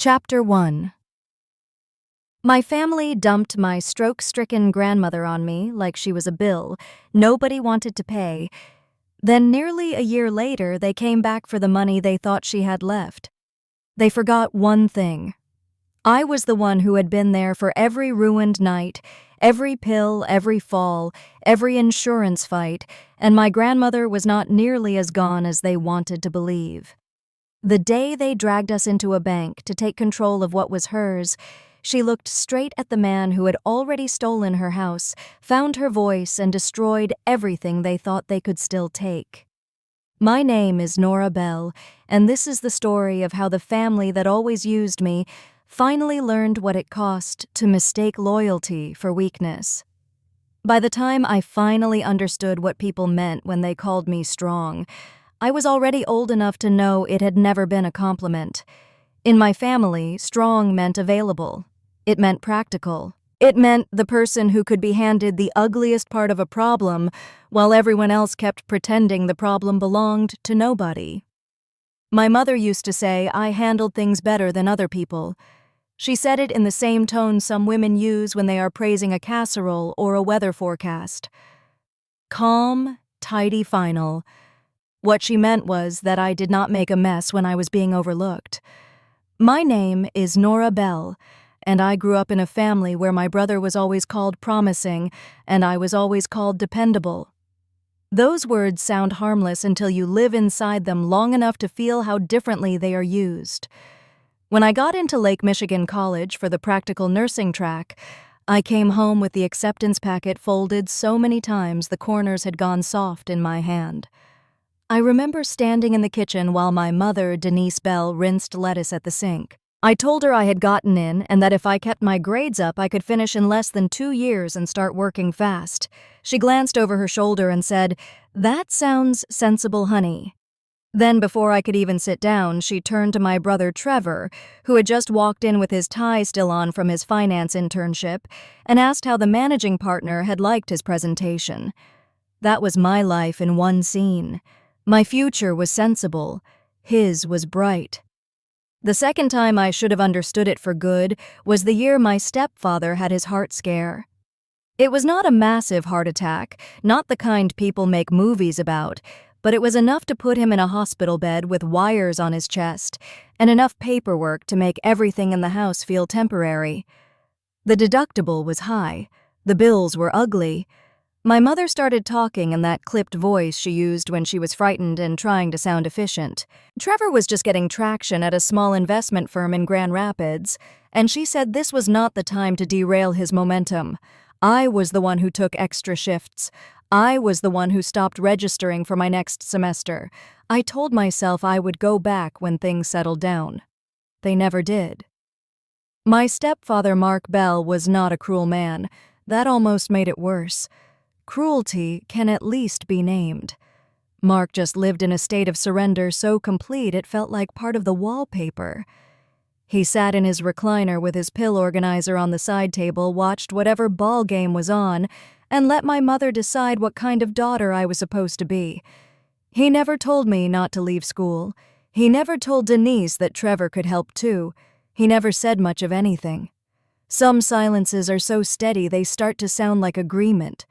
Chapter 1. My family dumped my stroke-stricken grandmother on me like she was a bill nobody wanted to pay. Then nearly a year later, they came back for the money they thought she had left. They forgot one thing. I was the one who had been there for every ruined night, every pill, every fall, every insurance fight, and my grandmother was not nearly as gone as they wanted to believe. The day they dragged us into a bank to take control of what was hers, she looked straight at the man who had already stolen her house, found her voice, and destroyed everything they thought they could still take. My name is Nora Bell, and this is the story of how the family that always used me finally learned what it cost to mistake loyalty for weakness. By the time I finally understood what people meant when they called me strong, I was already old enough to know it had never been a compliment. In my family, strong meant available. It meant practical. It meant the person who could be handed the ugliest part of a problem while everyone else kept pretending the problem belonged to nobody. My mother used to say I handled things better than other people. She said it in the same tone some women use when they are praising a casserole or a weather forecast. Calm, tidy, final. What she meant was that I did not make a mess when I was being overlooked. My name is Nora Bell, and I grew up in a family where my brother was always called promising, and I was always called dependable. Those words sound harmless until you live inside them long enough to feel how differently they are used. When I got into Lake Michigan College for the practical nursing track, I came home with the acceptance packet folded so many times the corners had gone soft in my hand. I remember standing in the kitchen while my mother, Denise Bell, rinsed lettuce at the sink. I told her I had gotten in and that if I kept my grades up, I could finish in less than 2 years and start working fast. She glanced over her shoulder and said, "That sounds sensible, honey." Then, before I could even sit down, she turned to my brother Trevor, who had just walked in with his tie still on from his finance internship, and asked how the managing partner had liked his presentation. That was my life in one scene. My future was sensible. His was bright. The second time I should have understood it for good was the year my stepfather had his heart scare. It was not a massive heart attack, not the kind people make movies about, but it was enough to put him in a hospital bed with wires on his chest and enough paperwork to make everything in the house feel temporary. The deductible was high. The bills were ugly. My mother started talking in that clipped voice she used when she was frightened and trying to sound efficient. Trevor was just getting traction at a small investment firm in Grand Rapids, and she said this was not the time to derail his momentum. I was the one who took extra shifts. I was the one who stopped registering for my next semester. I told myself I would go back when things settled down. They never did. My stepfather, Mark Bell, was not a cruel man. That almost made it worse. Cruelty can at least be named. Mark just lived in a state of surrender so complete it felt like part of the wallpaper. He sat in his recliner with his pill organizer on the side table, watched whatever ball game was on, and let my mother decide what kind of daughter I was supposed to be. He never told me not to leave school. He never told Denise that Trevor could help too. He never said much of anything. Some silences are so steady they start to sound like agreement.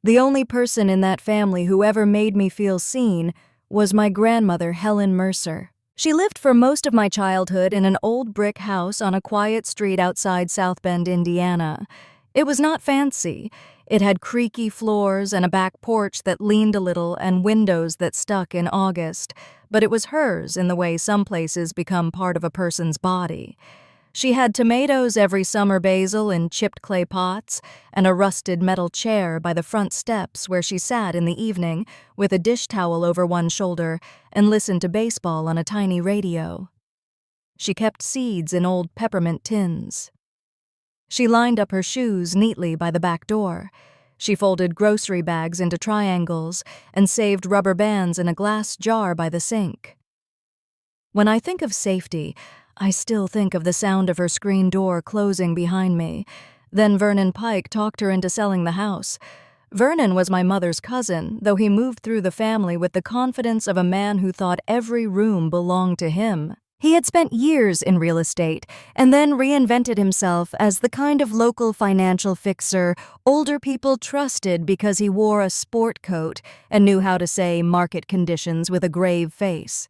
The only person in that family who ever made me feel seen was my grandmother, Helen Mercer. She lived for most of my childhood in an old brick house on a quiet street outside South Bend, Indiana. It was not fancy. It had creaky floors and a back porch that leaned a little and windows that stuck in August, but it was hers in the way some places become part of a person's body. She had tomatoes every summer, basil in chipped clay pots, and a rusted metal chair by the front steps where she sat in the evening with a dish towel over one shoulder and listened to baseball on a tiny radio. She kept seeds in old peppermint tins. She lined up her shoes neatly by the back door. She folded grocery bags into triangles and saved rubber bands in a glass jar by the sink. When I think of safety, I still think of the sound of her screen door closing behind me. Then Vernon Pike talked her into selling the house. Vernon was my mother's cousin, though he moved through the family with the confidence of a man who thought every room belonged to him. He had spent years in real estate and then reinvented himself as the kind of local financial fixer older people trusted because he wore a sport coat and knew how to say market conditions with a grave face.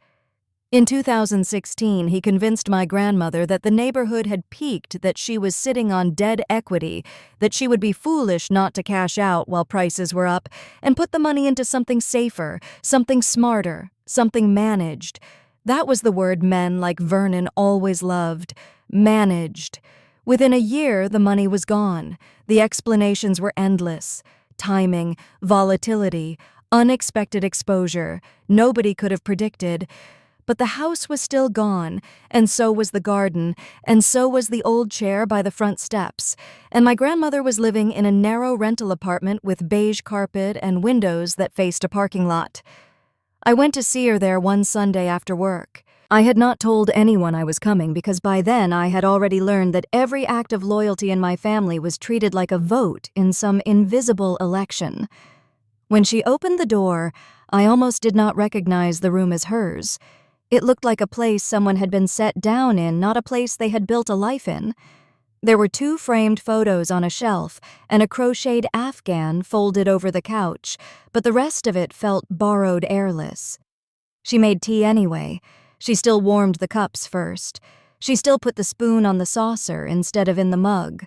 In 2016, he convinced my grandmother that the neighborhood had peaked, that she was sitting on dead equity, that she would be foolish not to cash out while prices were up and put the money into something safer, something smarter, something managed. That was the word men like Vernon always loved. Managed. Within a year, the money was gone. The explanations were endless. Timing, volatility, unexpected exposure. Nobody could have predicted. But the house was still gone, and so was the garden, and so was the old chair by the front steps, and my grandmother was living in a narrow rental apartment with beige carpet and windows that faced a parking lot. I went to see her there one Sunday after work. I had not told anyone I was coming because by then I had already learned that every act of loyalty in my family was treated like a vote in some invisible election. When she opened the door, I almost did not recognize the room as hers. It looked like a place someone had been set down in, not a place they had built a life in. There were 2 framed photos on a shelf and a crocheted afghan folded over the couch, but the rest of it felt borrowed, airless. She made tea anyway. She still warmed the cups first. She still put the spoon on the saucer instead of in the mug.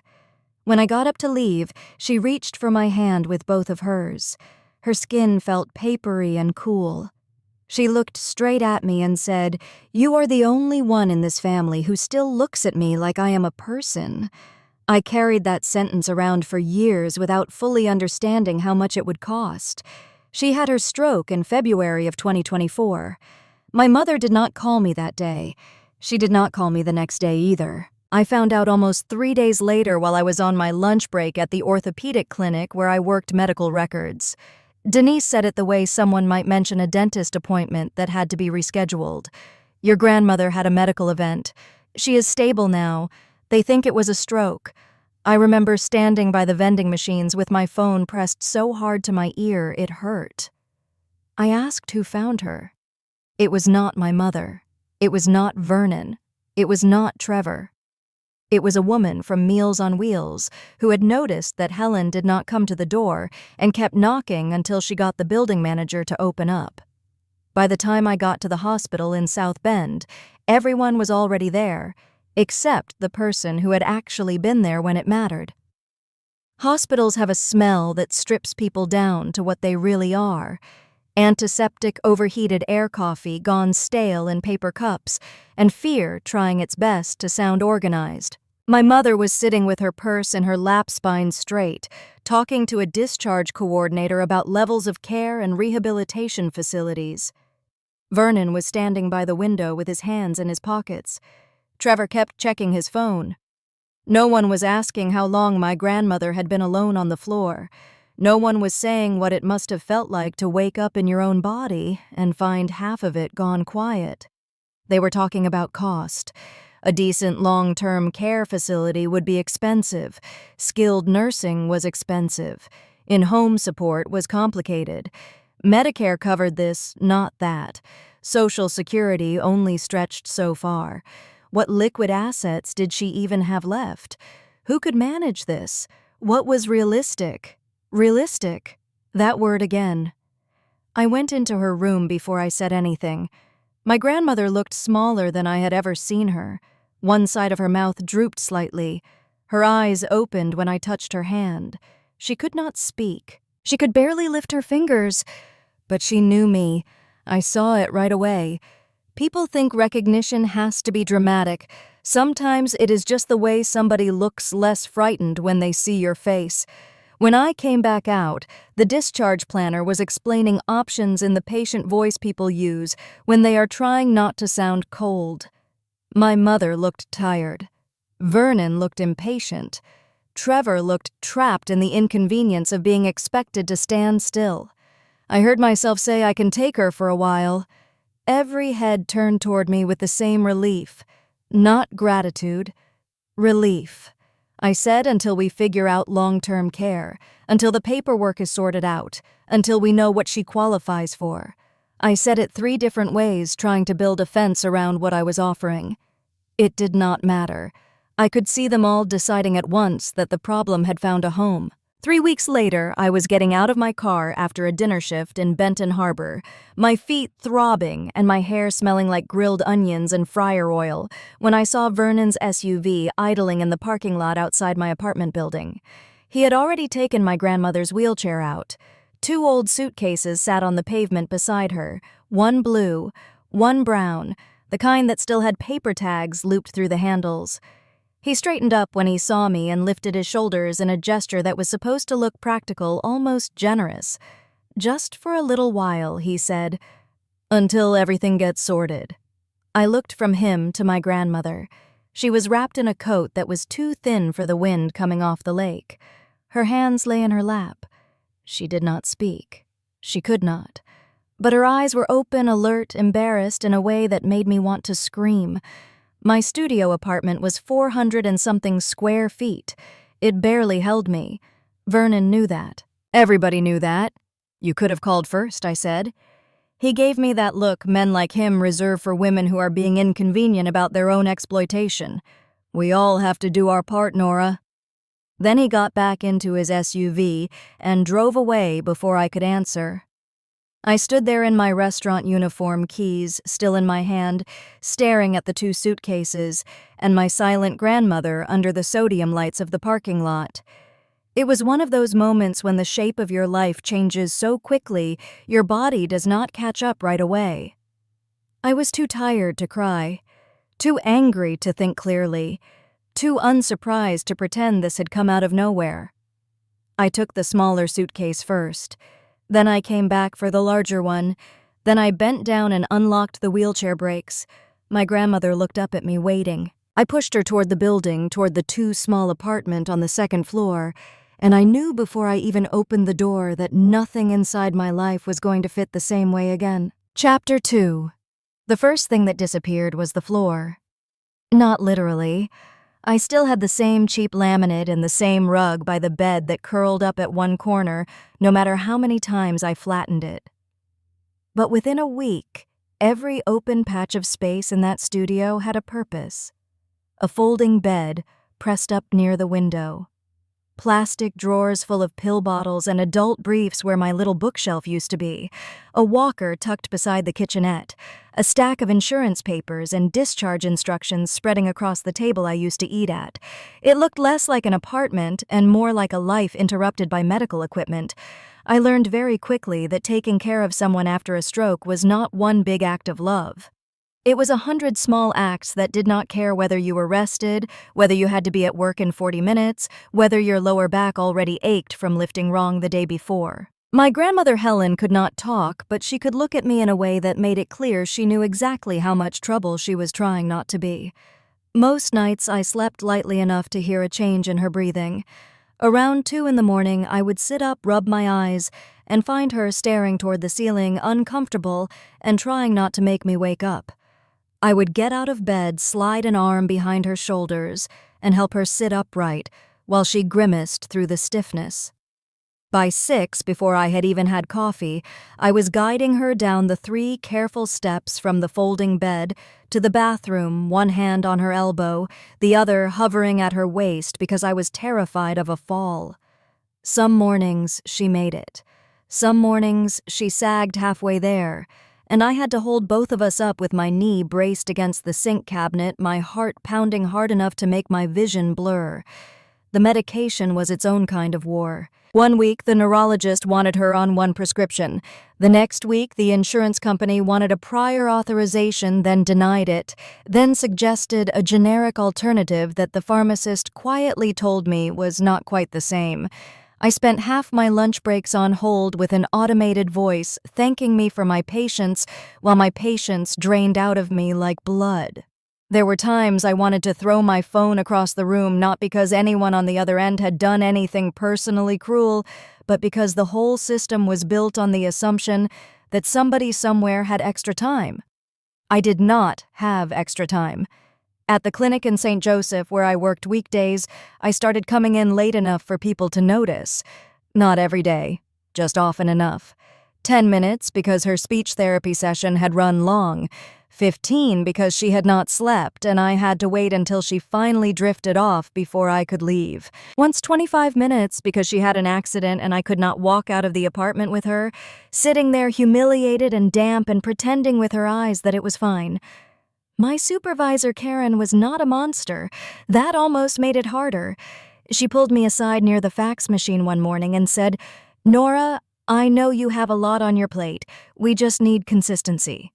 When I got up to leave, she reached for my hand with both of hers. Her skin felt papery and cool. She looked straight at me and said, "You are the only one in this family who still looks at me like I am a person." I carried that sentence around for years without fully understanding how much it would cost. She had her stroke in February of 2024. My mother did not call me that day. She did not call me the next day either. I found out almost 3 days later while I was on my lunch break at the orthopedic clinic where I worked medical records. Denise said it the way someone might mention a dentist appointment that had to be rescheduled. "Your grandmother had a medical event. She is stable now. They think it was a stroke." I remember standing by the vending machines with my phone pressed so hard to my ear it hurt. I asked who found her. It was not my mother. It was not Vernon. It was not Trevor. It was a woman from Meals on Wheels who had noticed that Helen did not come to the door and kept knocking until she got the building manager to open up. By the time I got to the hospital in South Bend, everyone was already there, except the person who had actually been there when it mattered. Hospitals have a smell that strips people down to what they really are. Antiseptic, overheated air coffee gone stale in paper cups, and fear trying its best to sound organized. My mother was sitting with her purse and her lap spine straight, talking to a discharge coordinator about levels of care and rehabilitation facilities. Vernon was standing by the window with his hands in his pockets. Trevor kept checking his phone. No one was asking how long my grandmother had been alone on the floor. No one was saying what it must have felt like to wake up in your own body and find half of it gone quiet. They were talking about cost. A decent long-term care facility would be expensive. Skilled nursing was expensive. In-home support was complicated. Medicare covered this, not that. Social Security only stretched so far. What liquid assets did she even have left? Who could manage this? What was realistic? Realistic. That word again. I went into her room before I said anything. My grandmother looked smaller than I had ever seen her. One side of her mouth drooped slightly. Her eyes opened when I touched her hand. She could not speak. She could barely lift her fingers. But she knew me. I saw it right away. People think recognition has to be dramatic. Sometimes it is just the way somebody looks less frightened when they see your face. When I came back out, the discharge planner was explaining options in the patient voice people use when they are trying not to sound cold. My mother looked tired. Vernon looked impatient. Trevor looked trapped in the inconvenience of being expected to stand still. I heard myself say I can take her for a while. Every head turned toward me with the same relief. Not gratitude. Relief. I said until we figure out long-term care, until the paperwork is sorted out, until we know what she qualifies for. I said it 3 different ways, trying to build a fence around what I was offering. It did not matter. I could see them all deciding at once that the problem had found a home. 3 weeks later, I was getting out of my car after a dinner shift in Benton Harbor, my feet throbbing and my hair smelling like grilled onions and fryer oil, when I saw Vernon's SUV idling in the parking lot outside my apartment building. He had already taken my grandmother's wheelchair out. 2 old suitcases sat on the pavement beside her, one blue, one brown, the kind that still had paper tags looped through the handles. He straightened up when he saw me and lifted his shoulders in a gesture that was supposed to look practical, almost generous. "Just for a little while," he said, "until everything gets sorted." I looked from him to my grandmother. She was wrapped in a coat that was too thin for the wind coming off the lake. Her hands lay in her lap. She did not speak. She could not. But her eyes were open, alert, embarrassed in a way that made me want to scream. My studio apartment was 400 and something square feet. It barely held me. Vernon knew that. Everybody knew that. "You could have called first," I said. He gave me that look men like him reserve for women who are being inconvenient about their own exploitation. "We all have to do our part, Nora." Then he got back into his SUV and drove away before I could answer. I stood there in my restaurant uniform, keys still in my hand, staring at the 2 suitcases and my silent grandmother under the sodium lights of the parking lot. It was one of those moments when the shape of your life changes so quickly your body does not catch up right away. I was too tired to cry, too angry to think clearly, too unsurprised to pretend this had come out of nowhere. I took the smaller suitcase first. Then I came back for the larger one. Then I bent down and unlocked the wheelchair brakes. My grandmother looked up at me, waiting. I pushed her toward the building, toward the too small apartment on the 2nd floor, and I knew before I even opened the door that nothing inside my life was going to fit the same way again. Chapter 2. The first thing that disappeared was the floor. Not literally. I still had the same cheap laminate and the same rug by the bed that curled up at one corner, no matter how many times I flattened it. But within a week, every open patch of space in that studio had a purpose. A folding bed pressed up near the window. Plastic drawers full of pill bottles and adult briefs where my little bookshelf used to be. A walker tucked beside the kitchenette. A stack of insurance papers and discharge instructions spreading across the table I used to eat at. It looked less like an apartment and more like a life interrupted by medical equipment. I learned very quickly that taking care of someone after a stroke was not one big act of love. It was 100 small acts that did not care whether you were rested, whether you had to be at work in 40 minutes, whether your lower back already ached from lifting wrong the day before. My grandmother Helen could not talk, but she could look at me in a way that made it clear she knew exactly how much trouble she was trying not to be. Most nights I slept lightly enough to hear a change in her breathing. Around 2 in the morning, I would sit up, rub my eyes, and find her staring toward the ceiling, uncomfortable and trying not to make me wake up. I would get out of bed, slide an arm behind her shoulders, and help her sit upright while she grimaced through the stiffness. By 6, before I had even had coffee, I was guiding her down the 3 careful steps from the folding bed to the bathroom, one hand on her elbow, the other hovering at her waist because I was terrified of a fall. Some mornings she made it. Some mornings she sagged halfway there, and I had to hold both of us up with my knee braced against the sink cabinet, my heart pounding hard enough to make my vision blur. The medication was its own kind of war. One week, the neurologist wanted her on one prescription. The next week, the insurance company wanted a prior authorization, then denied it, then suggested a generic alternative that the pharmacist quietly told me was not quite the same. I spent half my lunch breaks on hold with an automated voice thanking me for my patience while my patience drained out of me like blood. There were times I wanted to throw my phone across the room, not because anyone on the other end had done anything personally cruel, but because the whole system was built on the assumption that somebody somewhere had extra time. I did not have extra time. At the clinic in St. Joseph, where I worked weekdays, I started coming in late enough for people to notice. Not every day, just often enough. 10 minutes because her speech therapy session had run long, 15 because she had not slept and I had to wait until she finally drifted off before I could leave. Once 25 minutes because she had an accident and I could not walk out of the apartment with her, sitting there humiliated and damp and pretending with her eyes that it was fine. My supervisor, Karen, was not a monster. That almost made it harder. She pulled me aside near the fax machine one morning and said, "Nora, I know you have a lot on your plate. We just need consistency."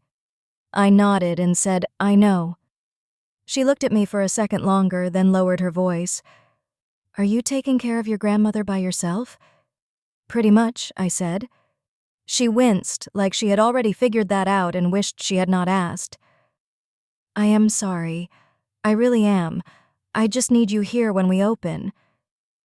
I nodded and said, "I know." She looked at me for a second longer, then lowered her voice. "Are you taking care of your grandmother by yourself?" "Pretty much," I said. She winced, like she had already figured that out and wished she had not asked. "I am sorry. I really am. I just need you here when we open."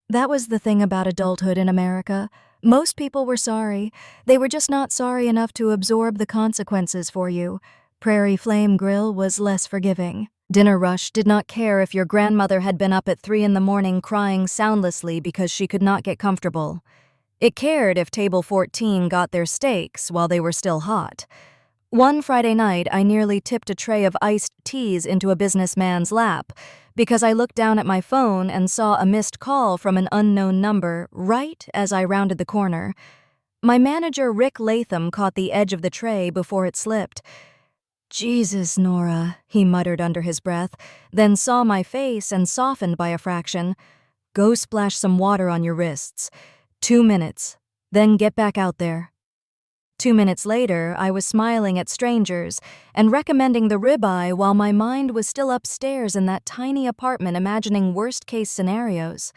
That was the thing about adulthood in America. Most people were sorry. They were just not sorry enough to absorb the consequences for you. Prairie Flame Grill was less forgiving. Dinner Rush did not care if your grandmother had been up at 3 in the morning crying soundlessly because she could not get comfortable. It cared if Table 14 got their steaks while they were still hot. One Friday night, I nearly tipped a tray of iced teas into a businessman's lap because I looked down at my phone and saw a missed call from an unknown number right as I rounded the corner. My manager, Rick Latham, caught the edge of the tray before it slipped. "Jesus, Nora," he muttered under his breath, then saw my face and softened by a fraction. "Go splash some water on your wrists. 2 minutes. Then get back out there." 2 minutes later, I was smiling at strangers and recommending the ribeye while my mind was still upstairs in that tiny apartment imagining worst-case scenarios.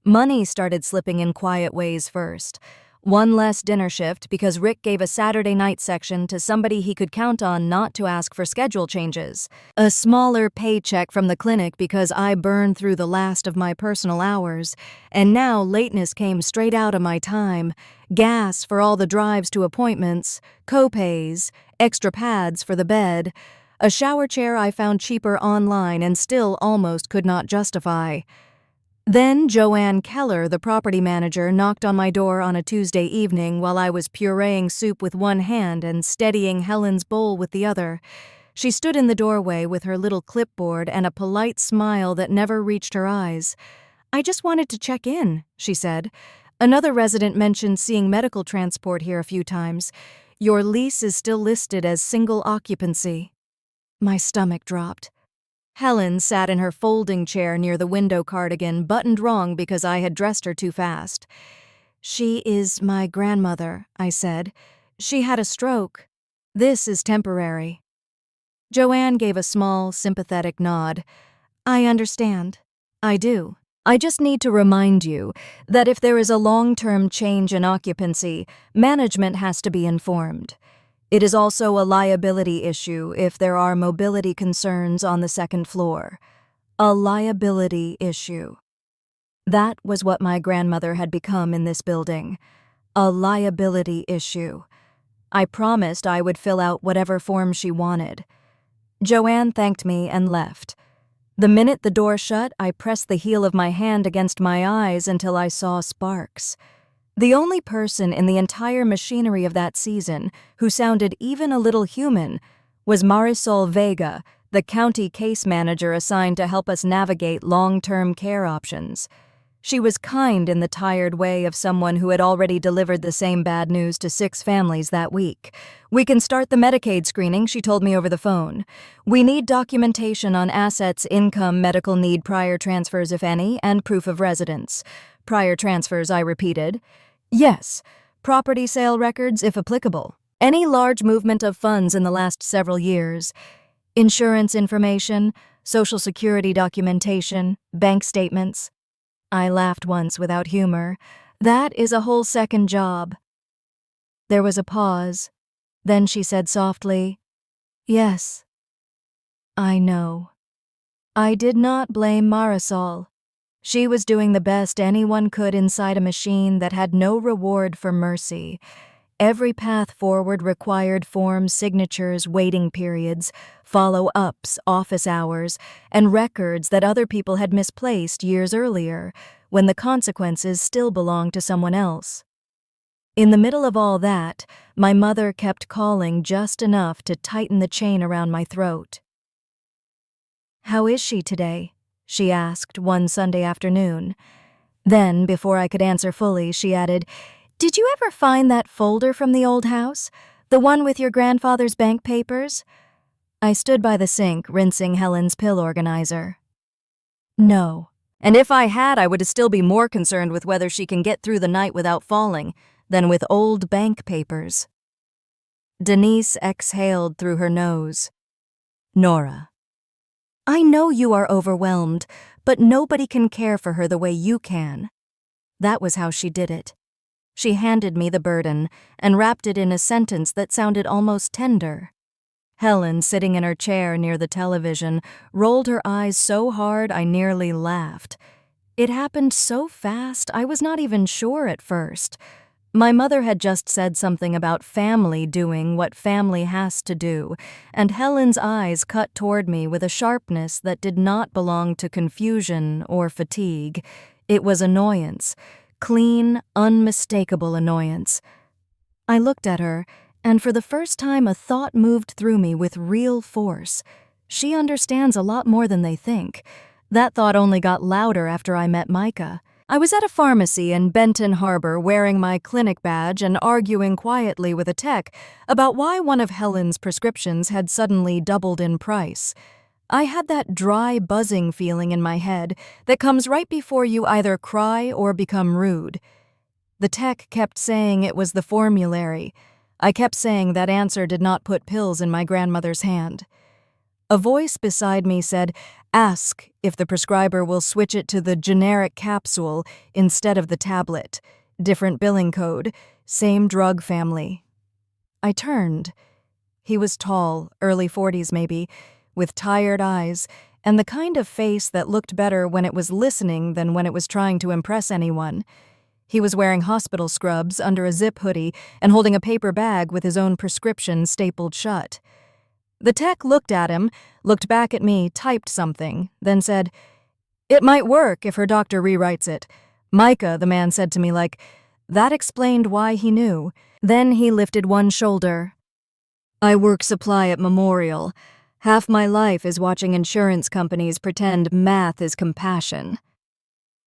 Money started slipping in quiet ways first. One less dinner shift because Rick gave a Saturday night section to somebody he could count on not to ask for schedule changes. A smaller paycheck from the clinic because I burned through the last of my personal hours, and now lateness came straight out of my time. Gas for all the drives to appointments, co-pays, extra pads for the bed, a shower chair I found cheaper online and still almost could not justify. Then Joanne Keller, the property manager, knocked on my door on a Tuesday evening while I was pureeing soup with one hand and steadying Helen's bowl with the other. She stood in the doorway with her little clipboard and a polite smile that never reached her eyes. "I just wanted to check in," she said. "Another resident mentioned seeing medical transport here a few times. Your lease is still listed as single occupancy." My stomach dropped. Helen sat in her folding chair near the window cardigan, buttoned wrong because I had dressed her too fast. "She is my grandmother," I said. "She had a stroke. This is temporary." Joanne gave a small, sympathetic nod. "I understand. I do. I just need to remind you that if there is a long-term change in occupancy, management has to be informed. It is also a liability issue if there are mobility concerns on the second floor. A liability issue." That was what my grandmother had become in this building. A liability issue. I promised I would fill out whatever form she wanted. Joanne thanked me and left. The minute the door shut, I pressed the heel of my hand against my eyes until I saw sparks. The only person in the entire machinery of that season who sounded even a little human was Marisol Vega, the county case manager assigned to help us navigate long-term care options. She was kind in the tired way of someone who had already delivered the same bad news to 6 families that week. "We can start the Medicaid screening," she told me over the phone. "We need documentation on assets, income, medical need, prior transfers, if any, and proof of residence." "Prior transfers," I repeated. "Yes. Property sale records, if applicable. Any large movement of funds in the last several years. Insurance information, Social Security documentation, bank statements." I laughed once without humor. "That is a whole second job." There was a pause. Then she said softly, "Yes, I know." I did not blame Marisol. She was doing the best anyone could inside a machine that had no reward for mercy. Every path forward required forms, signatures, waiting periods, follow-ups, office hours, and records that other people had misplaced years earlier, when the consequences still belonged to someone else. In the middle of all that, my mother kept calling just enough to tighten the chain around my throat. "How is she today?" she asked one Sunday afternoon. Then, before I could answer fully, she added, "Did you ever find that folder from the old house? The one with your grandfather's bank papers?" I stood by the sink, rinsing Helen's pill organizer. "No. And if I had, I would still be more concerned with whether she can get through the night without falling than with old bank papers." Denise exhaled through her nose. "Nora, I know you are overwhelmed, but nobody can care for her the way you can." That was how she did it. She handed me the burden and wrapped it in a sentence that sounded almost tender. Helen, sitting in her chair near the television, rolled her eyes so hard I nearly laughed. It happened so fast, I was not even sure at first. My mother had just said something about family doing what family has to do, and Helen's eyes cut toward me with a sharpness that did not belong to confusion or fatigue. It was annoyance, clean, unmistakable annoyance. I looked at her, and for the first time a thought moved through me with real force. She understands a lot more than they think. That thought only got louder after I met Micah. I was at a pharmacy in Benton Harbor wearing my clinic badge and arguing quietly with a tech about why one of Helen's prescriptions had suddenly doubled in price. I had that dry, buzzing feeling in my head that comes right before you either cry or become rude. The tech kept saying it was the formulary. I kept saying that answer did not put pills in my grandmother's hand. A voice beside me said, "Ask if the prescriber will switch it to the generic capsule instead of the tablet. Different billing code, same drug family." I turned. He was tall, early 40s maybe, with tired eyes, and the kind of face that looked better when it was listening than when it was trying to impress anyone. He was wearing hospital scrubs under a zip hoodie and holding a paper bag with his own prescription stapled shut. The tech looked at him, looked back at me, typed something, then said, "It might work if her doctor rewrites it." "Micah," the man said to me that explained why he knew. Then he lifted one shoulder. "I work supply at Memorial. Half my life is watching insurance companies pretend math is compassion."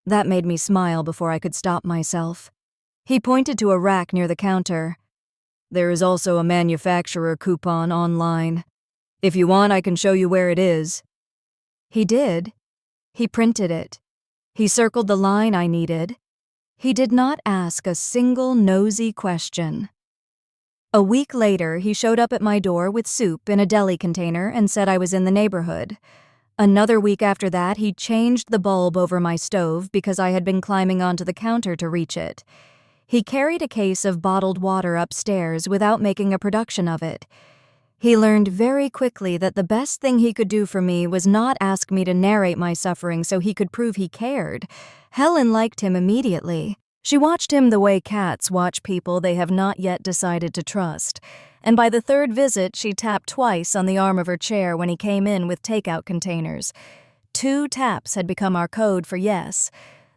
That made me smile before I could stop myself. He pointed to a rack near the counter. "There is also a manufacturer coupon online. If you want, I can show you where it is." He did. He printed it. He circled the line I needed. He did not ask a single nosy question. A week later, he showed up at my door with soup in a deli container and said I was in the neighborhood. Another week after that, he changed the bulb over my stove because I had been climbing onto the counter to reach it. He carried a case of bottled water upstairs without making a production of it. He learned very quickly that the best thing he could do for me was not ask me to narrate my suffering so he could prove he cared. Helen liked him immediately. She watched him the way cats watch people they have not yet decided to trust. And by the third visit, she tapped twice on the arm of her chair when he came in with takeout containers. 2 taps had become our code for yes.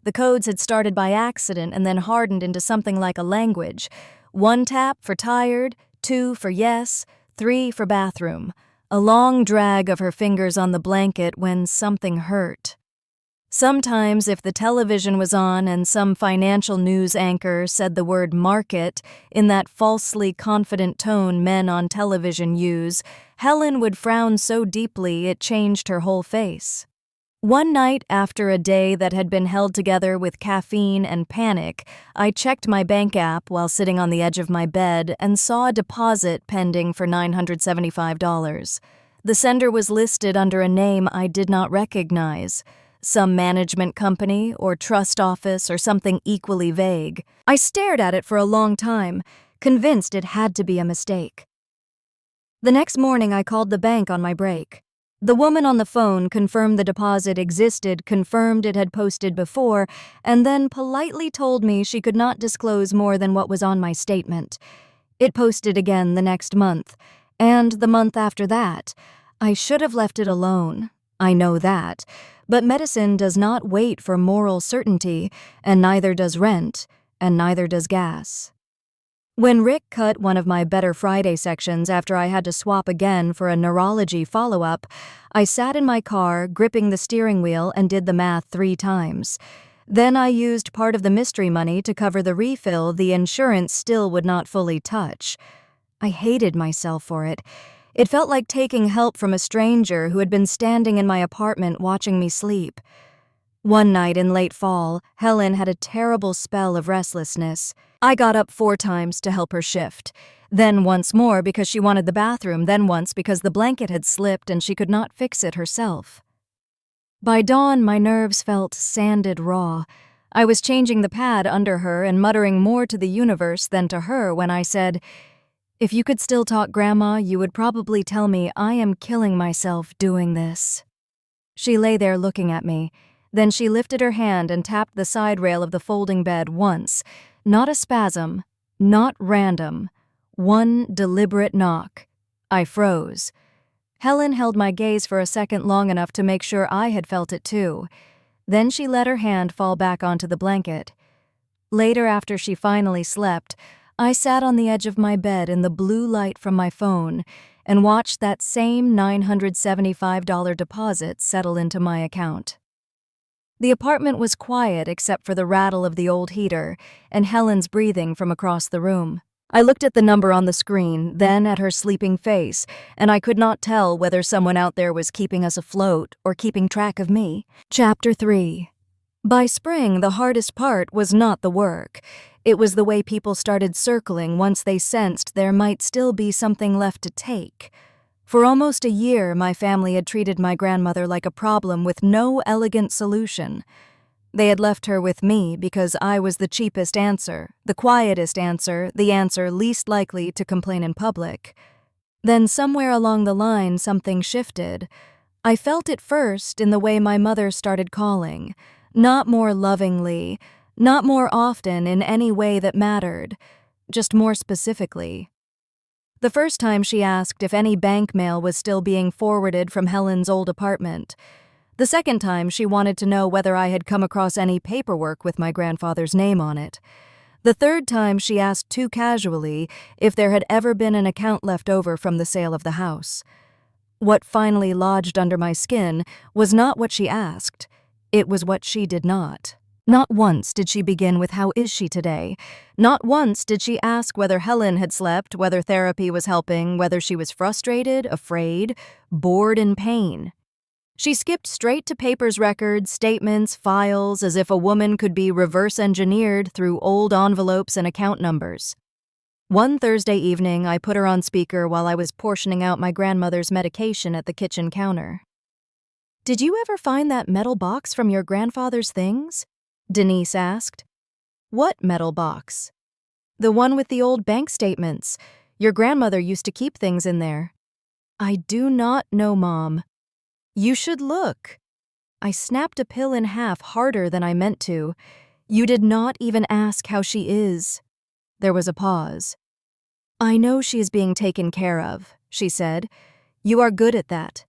The codes had started by accident and then hardened into something like a language. 1 tap for tired, 2 for yes, 3 for bathroom. A long drag of her fingers on the blanket when something hurt. Sometimes, if the television was on and some financial news anchor said the word market in that falsely confident tone men on television use, Helen would frown so deeply it changed her whole face. One night, after a day that had been held together with caffeine and panic, I checked my bank app while sitting on the edge of my bed and saw a deposit pending for $975. The sender was listed under a name I did not recognize. Some management company or trust office or something equally vague. I stared at it for a long time, convinced it had to be a mistake. The next morning I called the bank on my break. The woman on the phone confirmed the deposit existed, confirmed it had posted before, and then politely told me she could not disclose more than what was on my statement. It posted again the next month, and the month after that. I should have left it alone. I know that. But medicine does not wait for moral certainty, and neither does rent, and neither does gas. When Rick cut one of my Better Friday sections after I had to swap again for a neurology follow-up, I sat in my car, gripping the steering wheel, and did the math 3 times. Then I used part of the mystery money to cover the refill the insurance still would not fully touch. I hated myself for it. It felt like taking help from a stranger who had been standing in my apartment watching me sleep. One night in late fall, Helen had a terrible spell of restlessness. I got up 4 times to help her shift. Then once more because she wanted the bathroom, then once because the blanket had slipped and she could not fix it herself. By dawn, my nerves felt sanded raw. I was changing the pad under her and muttering more to the universe than to her when I said, "If you could still talk, Grandma, you would probably tell me I am killing myself doing this." She lay there looking at me. Then she lifted her hand and tapped the side rail of the folding bed once. Not a spasm, not random. One deliberate knock. I froze. Helen held my gaze for a second long enough to make sure I had felt it too. Then she let her hand fall back onto the blanket. Later, after she finally slept, I sat on the edge of my bed in the blue light from my phone and watched that same $975 deposit settle into my account. The apartment was quiet except for the rattle of the old heater and Helen's breathing from across the room. I looked at the number on the screen, then at her sleeping face, and I could not tell whether someone out there was keeping us afloat or keeping track of me. Chapter 3. By spring, the hardest part was not the work. It was the way people started circling once they sensed there might still be something left to take. For almost a year, my family had treated my grandmother like a problem with no elegant solution. They had left her with me because I was the cheapest answer, the quietest answer, the answer least likely to complain in public. Then somewhere along the line, something shifted. I felt it first in the way my mother started calling. Not more lovingly, not more often in any way that mattered, just more specifically. The first time she asked if any bank mail was still being forwarded from Helen's old apartment. The second time she wanted to know whether I had come across any paperwork with my grandfather's name on it. The third time she asked too casually if there had ever been an account left over from the sale of the house. What finally lodged under my skin was not what she asked, it was what she did not. Not once did she begin with "How is she today?" Not once did she ask whether Helen had slept, whether therapy was helping, whether she was frustrated, afraid, bored, in pain. She skipped straight to papers, records, statements, files, as if a woman could be reverse engineered through old envelopes and account numbers. One Thursday evening, I put her on speaker while I was portioning out my grandmother's medication at the kitchen counter. "Did you ever find that metal box from your grandfather's things?" Denise asked. "What metal box?" "The one with the old bank statements. Your grandmother used to keep things in there." "I do not know, Mom." "You should look." I snapped a pill in half harder than I meant to. "You did not even ask how she is." There was a pause. "I know she is being taken care of," she said. "You are good at that."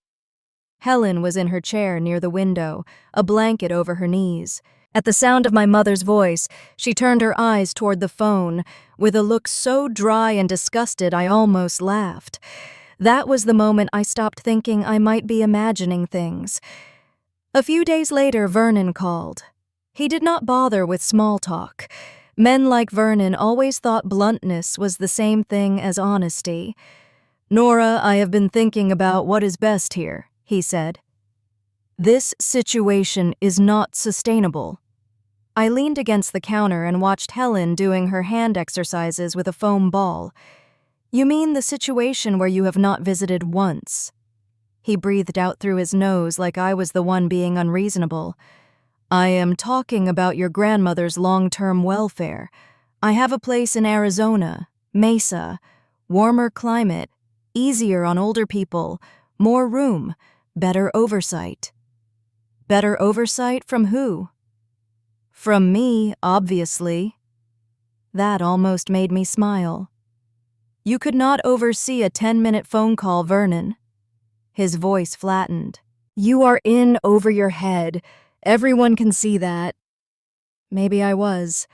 Helen was in her chair near the window, a blanket over her knees. At the sound of my mother's voice, she turned her eyes toward the phone, with a look so dry and disgusted I almost laughed. That was the moment I stopped thinking I might be imagining things. A few days later, Vernon called. He did not bother with small talk. Men like Vernon always thought bluntness was the same thing as honesty. "Nora, I have been thinking about what is best here," he said. "This situation is not sustainable." I leaned against the counter and watched Helen doing her hand exercises with a foam ball. "You mean the situation where you have not visited once?" He breathed out through his nose like I was the one being unreasonable. "I am talking about your grandmother's long-term welfare. I have a place in Arizona, Mesa, warmer climate, easier on older people, more room, better oversight." "Better oversight from who?" "From me, obviously." That almost made me smile. "You could not oversee a 10-minute phone call, Vernon." His voice flattened. "You are in over your head. Everyone can see that." Maybe I was,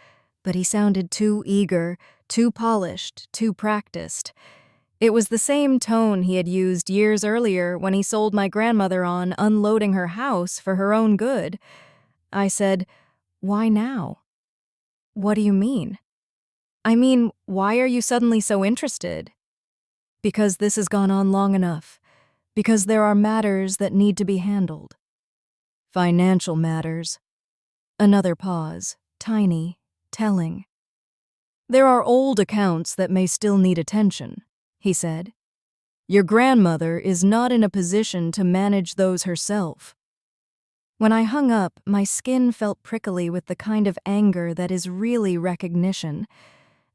but he sounded too eager, Too polished, too practiced. It was the same tone he had used years earlier when he sold my grandmother on unloading her house for her own good. I said, "Why now?" "What do you mean?" "I mean, why are you suddenly so interested?" "Because this has gone on long enough. Because there are matters that need to be handled." "Financial matters." Another pause, tiny, telling. "There are old accounts that may still need attention," he said. "Your grandmother is not in a position to manage those herself." When I hung up, my skin felt prickly with the kind of anger that is really recognition.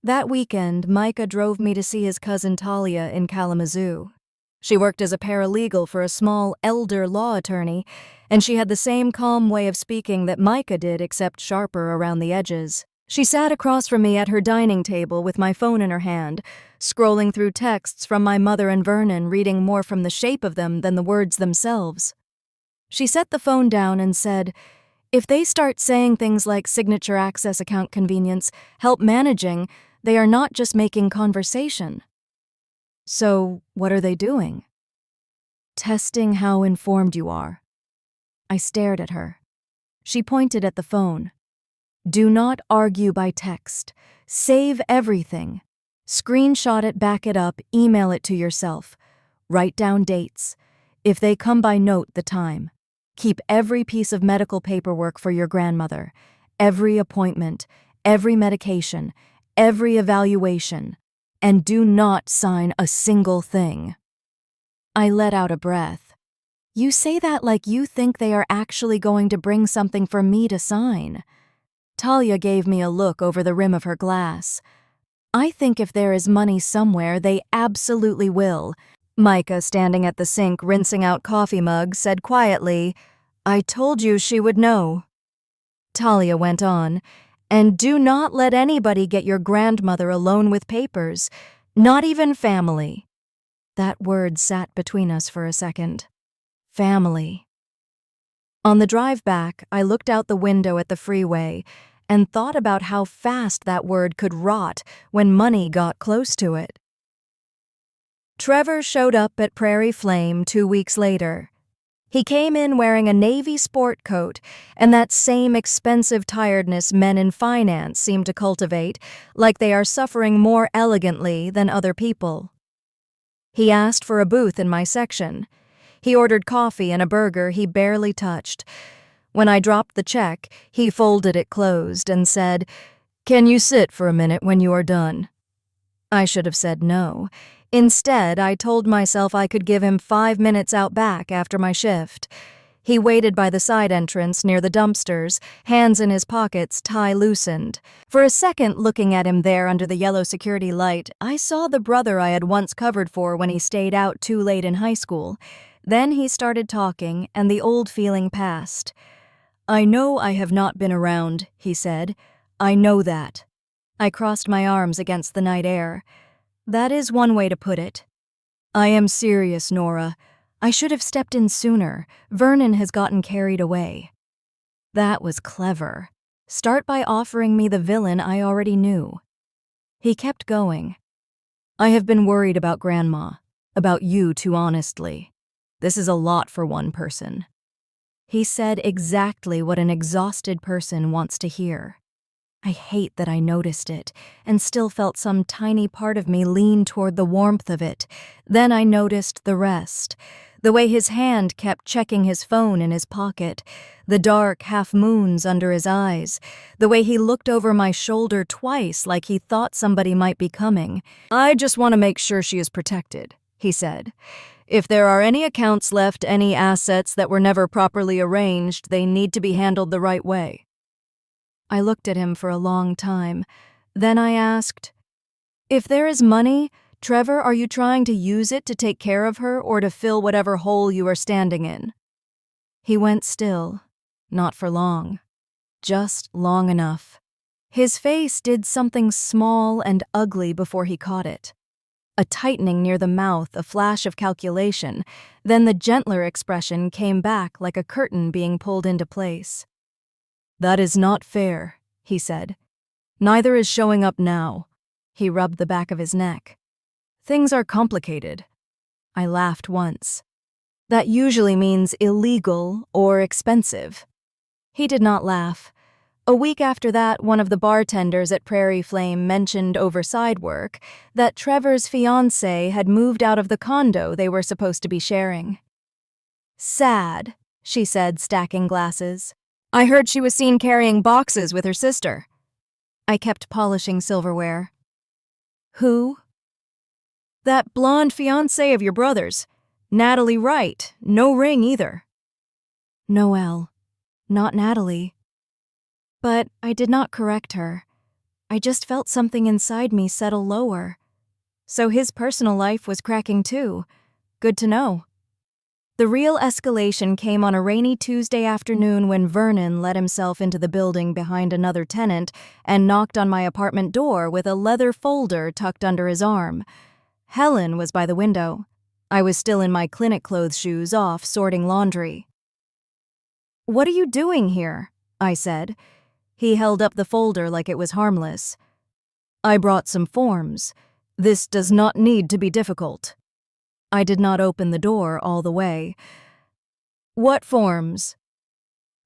That weekend, Micah drove me to see his cousin Talia in Kalamazoo. She worked as a paralegal for a small elder law attorney, and she had the same calm way of speaking that Micah did, except sharper around the edges. She sat across from me at her dining table with my phone in her hand, scrolling through texts from my mother and Vernon, reading more from the shape of them than the words themselves. She set the phone down and said, "If they start saying things like signature access account convenience, help managing, they are not just making conversation." "So, what are they doing?" "Testing how informed you are." I stared at her. She pointed at the phone. "Do not argue by text. Save everything. Screenshot it, back it up, email it to yourself. Write down dates. If they come by, note the time. Keep every piece of medical paperwork for your grandmother, every appointment, every medication, every evaluation, and do not sign a single thing." I let out a breath. "You say that like you think they are actually going to bring something for me to sign." Talia gave me a look over the rim of her glass. "I think if there is money somewhere, they absolutely will." Micah, standing at the sink rinsing out coffee mugs, said quietly, "I told you she would know." Talia went on, "And do not let anybody get your grandmother alone with papers, not even family." That word sat between us for a second. Family. On the drive back, I looked out the window at the freeway and thought about how fast that word could rot when money got close to it. Trevor showed up at Prairie Flame 2 weeks later. He came in wearing a navy sport coat and that same expensive tiredness men in finance seem to cultivate, like they are suffering more elegantly than other people. He asked for a booth in my section. He ordered coffee and a burger he barely touched. When I dropped the check, he folded it closed and said, "Can you sit for a minute when you are done?" I should have said no. Instead, I told myself I could give him 5 minutes out back after my shift. He waited by the side entrance near the dumpsters, hands in his pockets, tie loosened. For a second, looking at him there under the yellow security light, I saw the brother I had once covered for when he stayed out too late in high school. Then he started talking, and the old feeling passed. "I know I have not been around," he said. "I know that." I crossed my arms against the night air. "That is one way to put it." "I am serious, Nora. I should have stepped in sooner. Vernon has gotten carried away." That was clever. Start by offering me the villain I already knew. He kept going. "I have been worried about Grandma, about you too honestly. This is a lot for one person." He said exactly what an exhausted person wants to hear. I hate that I noticed it, and still felt some tiny part of me lean toward the warmth of it. Then I noticed the rest. The way his hand kept checking his phone in his pocket, the dark half-moons under his eyes, the way he looked over my shoulder twice like he thought somebody might be coming. "I just want to make sure she is protected," he said. "If there are any accounts left, any assets that were never properly arranged, they need to be handled the right way." I looked at him for a long time. Then I asked, "If there is money, Trevor, are you trying to use it to take care of her or to fill whatever hole you are standing in?" He went still. Not for long. Just long enough. His face did something small and ugly before he caught it. A tightening near the mouth, a flash of calculation. Then the gentler expression came back like a curtain being pulled into place. "That is not fair," he said. "Neither is showing up now. He rubbed the back of his neck. Things are complicated. I laughed once. That usually means illegal or expensive. He did not laugh. A week after that, one of the bartenders at Prairie Flame mentioned over side work that Trevor's fiancée had moved out of the condo they were supposed to be sharing. Sad, she said, stacking glasses. I heard she was seen carrying boxes with her sister. I kept polishing silverware. Who? That blonde fiancée of your brother's. Natalie Wright. No ring either. Noelle. Not Natalie. But I did not correct her. I just felt something inside me settle lower. So his personal life was cracking too. Good to know. The real escalation came on a rainy Tuesday afternoon when Vernon let himself into the building behind another tenant and knocked on my apartment door with a leather folder tucked under his arm. Helen was by the window. I was still in my clinic clothes shoes off, sorting laundry. What are you doing here? I said. He held up the folder like it was harmless. I brought some forms. This does not need to be difficult. I did not open the door all the way. What forms?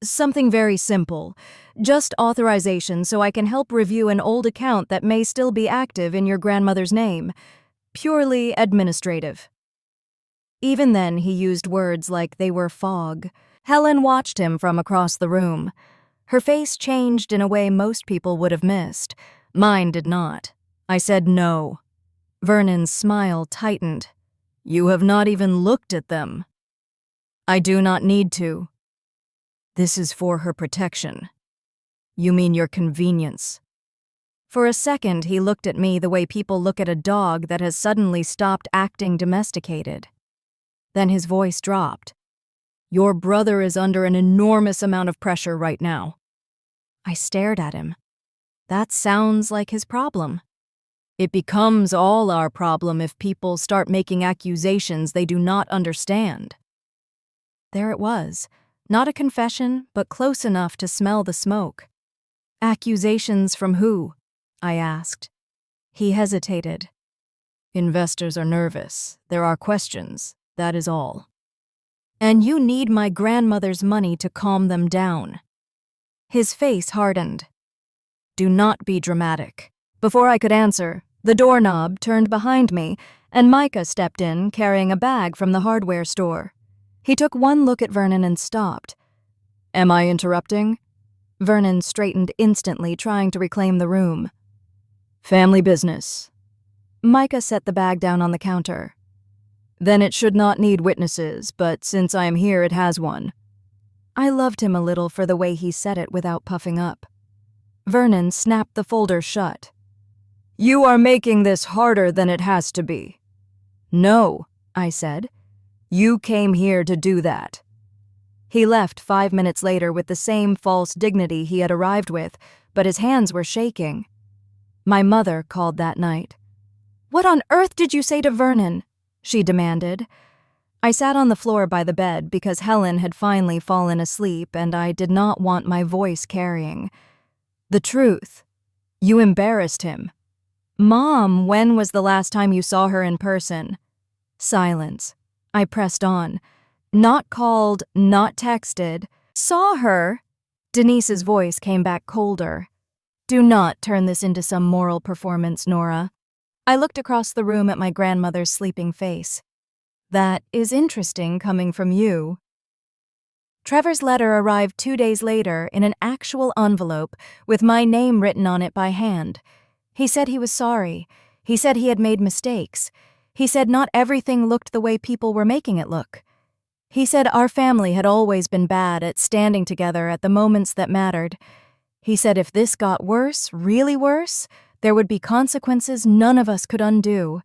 Something very simple. Just authorization so I can help review an old account that may still be active in your grandmother's name. Purely administrative. Even then, he used words like they were fog. Helen watched him from across the room. Her face changed in a way most people would have missed. Mine did not. I said no. Vernon's smile tightened. You have not even looked at them. I do not need to. This is for her protection. You mean your convenience. For a second, he looked at me the way people look at a dog that has suddenly stopped acting domesticated. Then his voice dropped. Your brother is under an enormous amount of pressure right now. I stared at him. That sounds like his problem. It becomes all our problem if people start making accusations they do not understand. There it was. Not a confession, but close enough to smell the smoke. Accusations from who? I asked. He hesitated. Investors are nervous. There are questions. That is all. And you need my grandmother's money to calm them down. His face hardened. Do not be dramatic. Before I could answer, the doorknob turned behind me, and Micah stepped in, carrying a bag from the hardware store. He took one look at Vernon and stopped. Am I interrupting? Vernon straightened instantly, trying to reclaim the room. Family business. Micah set the bag down on the counter. Then it should not need witnesses, but since I am here, it has one. I loved him a little for the way he said it without puffing up. Vernon snapped the folder shut. You are making this harder than it has to be. No, I said. You came here to do that. He left 5 minutes later with the same false dignity he had arrived with, but his hands were shaking. My mother called that night. What on earth did you say to Vernon? She demanded. I sat on the floor by the bed because Helen had finally fallen asleep and I did not want my voice carrying. The truth. You embarrassed him. Mom, when was the last time you saw her in person? Silence. I pressed on. Not called, not texted. Saw her. Denise's voice came back colder. Do not turn this into some moral performance, Nora. I looked across the room at my grandmother's sleeping face. That is interesting coming from you. Trevor's letter arrived 2 days later in an actual envelope with my name written on it by hand. He said he was sorry. He said he had made mistakes. He said not everything looked the way people were making it look. He said our family had always been bad at standing together at the moments that mattered. He said if this got worse, really worse, there would be consequences none of us could undo.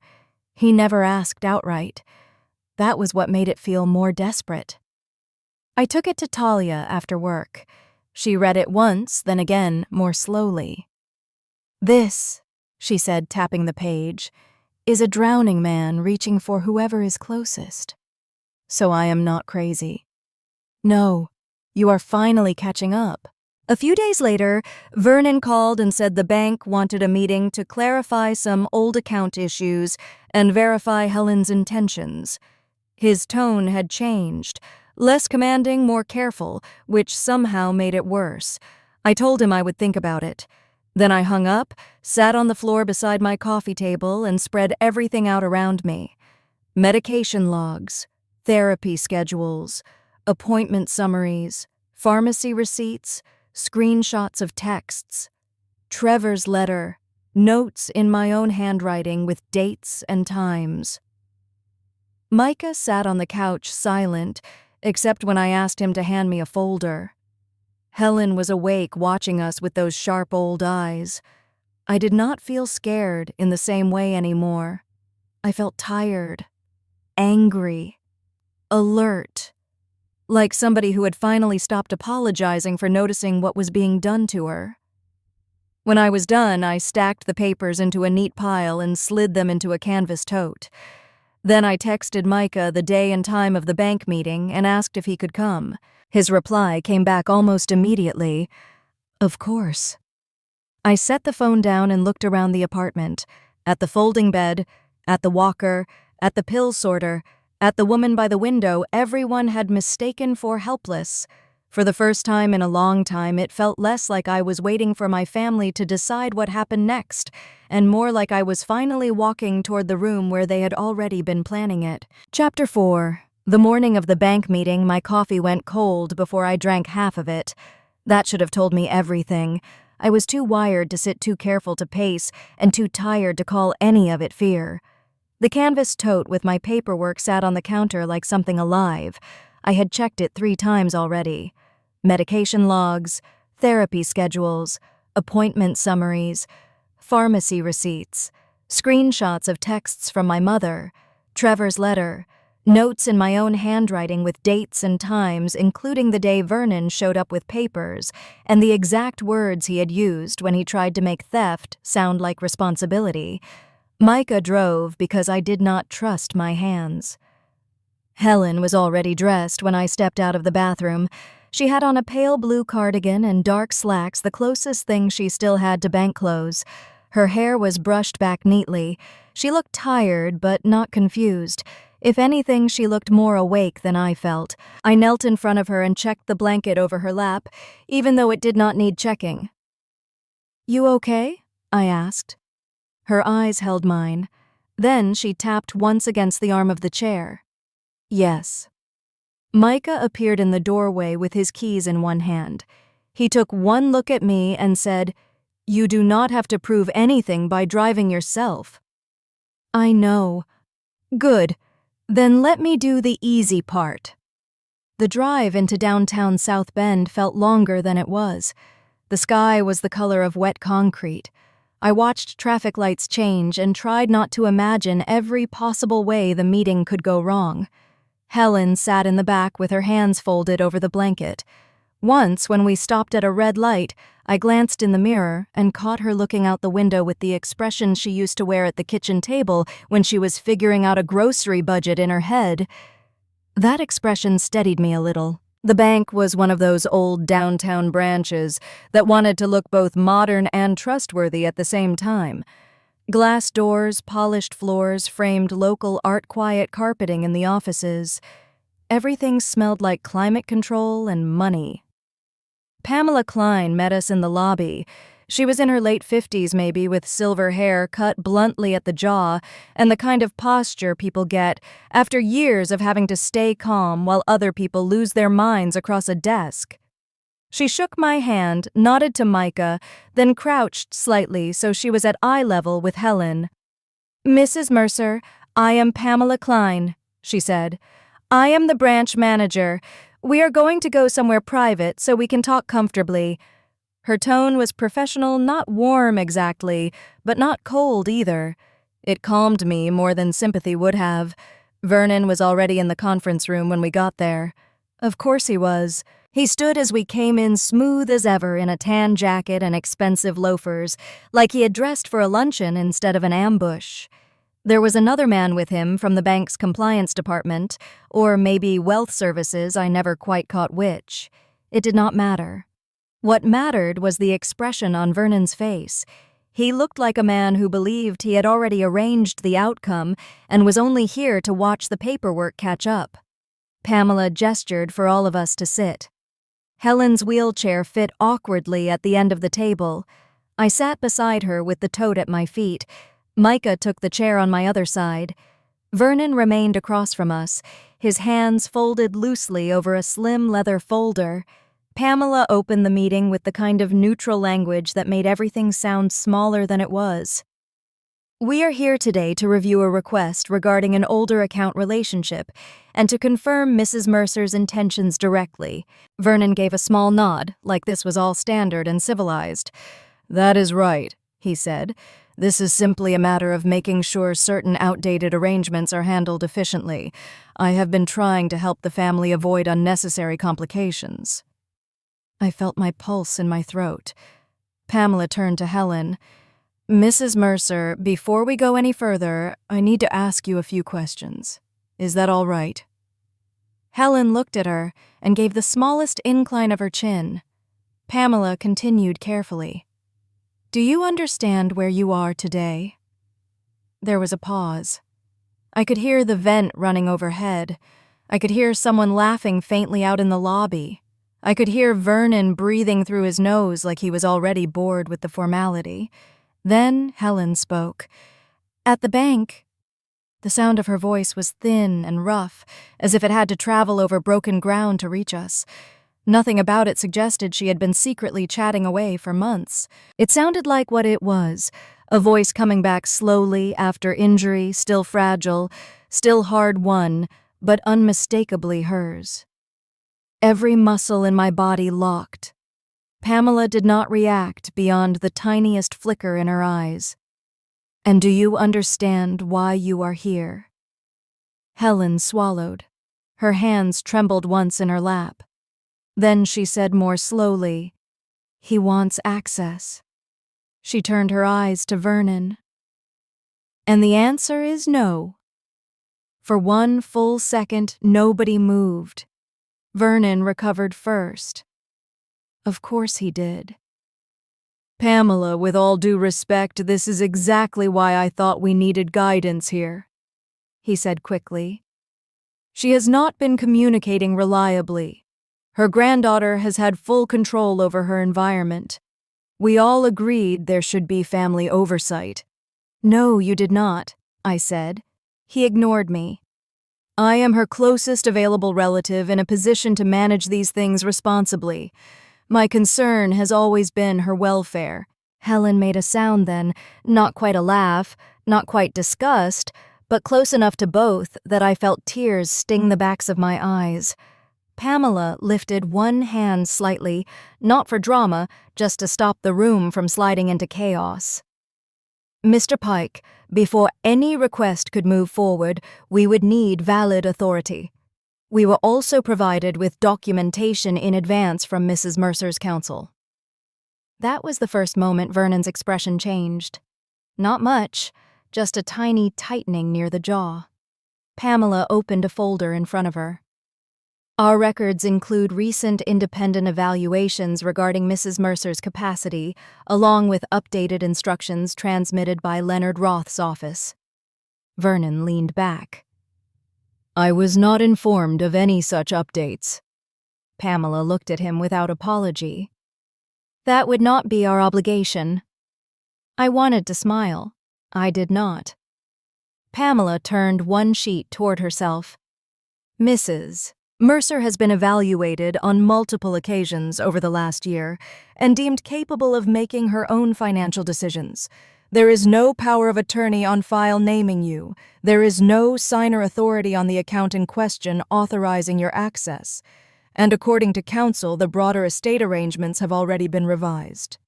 He never asked outright. That was what made it feel more desperate. I took it to Talia after work. She read it once, then again, more slowly. This, she said, tapping the page, is a drowning man reaching for whoever is closest. So I am not crazy. No, you are finally catching up. A few days later, Vernon called and said the bank wanted a meeting to clarify some old account issues and verify Helen's intentions. His tone had changed, less commanding, more careful, which somehow made it worse. I told him I would think about it. Then I hung up, sat on the floor beside my coffee table, and spread everything out around me. Medication logs, therapy schedules, appointment summaries, pharmacy receipts, screenshots of texts, Trevor's letter, notes in my own handwriting with dates and times. Micah sat on the couch silent, except when I asked him to hand me a folder. Helen was awake watching us with those sharp old eyes. I did not feel scared in the same way anymore. I felt tired, angry, alert, like somebody who had finally stopped apologizing for noticing what was being done to her. When I was done, I stacked the papers into a neat pile and slid them into a canvas tote. Then I texted Micah the day and time of the bank meeting and asked if he could come. His reply came back almost immediately. Of course. I set the phone down and looked around the apartment, at the folding bed, at the walker, at the pill sorter, at the woman by the window. Everyone had mistaken for helpless. For the first time in a long time, it felt less like I was waiting for my family to decide what happened next, and more like I was finally walking toward the room where they had already been planning it. Chapter 4. The morning of the bank meeting, my coffee went cold before I drank half of it. That should have told me everything. I was too wired to sit, too careful to pace, and too tired to call any of it fear. The canvas tote with my paperwork sat on the counter like something alive. I had checked it 3 times already. Medication logs, therapy schedules, appointment summaries, pharmacy receipts, screenshots of texts from my mother, Trevor's letter, notes in my own handwriting with dates and times, including the day Vernon showed up with papers, and the exact words he had used when he tried to make theft sound like responsibility. Micah drove because I did not trust my hands. Helen was already dressed when I stepped out of the bathroom. She had on a pale blue cardigan and dark slacks, the closest thing she still had to bank clothes. Her hair was brushed back neatly. She looked tired, but not confused. If anything, she looked more awake than I felt. I knelt in front of her and checked the blanket over her lap, even though it did not need checking. "You okay?" I asked. Her eyes held mine. Then she tapped once against the arm of the chair. Yes. Micah appeared in the doorway with his keys in one hand. He took one look at me and said, "You do not have to prove anything by driving yourself." "I know." "Good. Then let me do the easy part." The drive into downtown South Bend felt longer than it was. The sky was the color of wet concrete. I watched traffic lights change and tried not to imagine every possible way the meeting could go wrong. Helen sat in the back with her hands folded over the blanket. Once, when we stopped at a red light, I glanced in the mirror and caught her looking out the window with the expression she used to wear at the kitchen table when she was figuring out a grocery budget in her head. That expression steadied me a little. The bank was one of those old downtown branches that wanted to look both modern and trustworthy at the same time. Glass doors, polished floors, framed local art-quiet carpeting in the offices. Everything smelled like climate control and money. Pamela Klein met us in the lobby. She was in her late 50s maybe, with silver hair cut bluntly at the jaw and the kind of posture people get after years of having to stay calm while other people lose their minds across a desk. She shook my hand, nodded to Micah, then crouched slightly so she was at eye level with Helen. "Mrs. Mercer, I am Pamela Klein," she said. "I am the branch manager. We are going to go somewhere private so we can talk comfortably." Her tone was professional, not warm exactly, but not cold either. It calmed me more than sympathy would have. Vernon was already in the conference room when we got there. Of course he was. He stood as we came in, smooth as ever, in a tan jacket and expensive loafers, like he had dressed for a luncheon instead of an ambush. There was another man with him from the bank's compliance department, or maybe wealth services, I never quite caught which. It did not matter. What mattered was the expression on Vernon's face. He looked like a man who believed he had already arranged the outcome and was only here to watch the paperwork catch up. Pamela gestured for all of us to sit. Helen's wheelchair fit awkwardly at the end of the table. I sat beside her with the tote at my feet. Micah took the chair on my other side. Vernon remained across from us, his hands folded loosely over a slim leather folder. Pamela opened the meeting with the kind of neutral language that made everything sound smaller than it was. We are here today to review a request regarding an older account relationship and to confirm Mrs. Mercer's intentions directly. Vernon gave a small nod, like this was all standard and civilized. "That is right," he said. "This is simply a matter of making sure certain outdated arrangements are handled efficiently. I have been trying to help the family avoid unnecessary complications." I felt my pulse in my throat. Pamela turned to Helen. "Mrs. Mercer, before we go any further, I need to ask you a few questions. Is that all right?" Helen looked at her and gave the smallest incline of her chin. Pamela continued carefully. "Do you understand where you are today?" There was a pause. I could hear the vent running overhead. I could hear someone laughing faintly out in the lobby. I could hear Vernon breathing through his nose like he was already bored with the formality. Then Helen spoke. "At the bank." The sound of her voice was thin and rough, as if it had to travel over broken ground to reach us. Nothing about it suggested she had been secretly chatting away for months. It sounded like what it was, a voice coming back slowly after injury, still fragile, still hard-won, but unmistakably hers. Every muscle in my body locked. Pamela did not react beyond the tiniest flicker in her eyes. "And do you understand why you are here?" Helen swallowed. Her hands trembled once in her lap. Then she said more slowly, "He wants access." She turned her eyes to Vernon. "And the answer is no." For one full second, nobody moved. Vernon recovered first. Of course he did. "Pamela, with all due respect, this is exactly why I thought we needed guidance here," he said quickly. "She has not been communicating reliably. Her granddaughter has had full control over her environment. We all agreed there should be family oversight." "No, you did not," I said. He ignored me. "I am her closest available relative in a position to manage these things responsibly. My concern has always been her welfare." Helen made a sound then, not quite a laugh, not quite disgust, but close enough to both that I felt tears sting the backs of my eyes. Pamela lifted one hand slightly, not for drama, just to stop the room from sliding into chaos. "Mr. Pike, before any request could move forward, we would need valid authority. We were also provided with documentation in advance from Mrs. Mercer's counsel." That was the first moment Vernon's expression changed. Not much, just a tiny tightening near the jaw. Pamela opened a folder in front of her. "Our records include recent independent evaluations regarding Mrs. Mercer's capacity, along with updated instructions transmitted by Leonard Roth's office." Vernon leaned back. "I was not informed of any such updates." Pamela looked at him without apology. "That would not be our obligation." I wanted to smile. I did not. Pamela turned one sheet toward herself. "Mrs. Mercer has been evaluated on multiple occasions over the last year and deemed capable of making her own financial decisions. There is no power of attorney on file naming you. There is no signer authority on the account in question authorizing your access. And according to counsel, the broader estate arrangements have already been revised."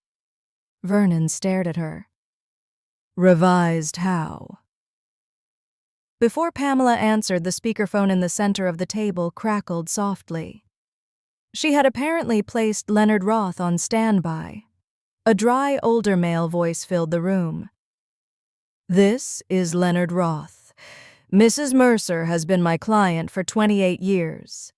Vernon stared at her. "Revised how?" Before Pamela answered, the speakerphone in the center of the table crackled softly. She had apparently placed Leonard Roth on standby. A dry, older male voice filled the room. "This is Leonard Roth. Mrs. Mercer has been my client for 28 years.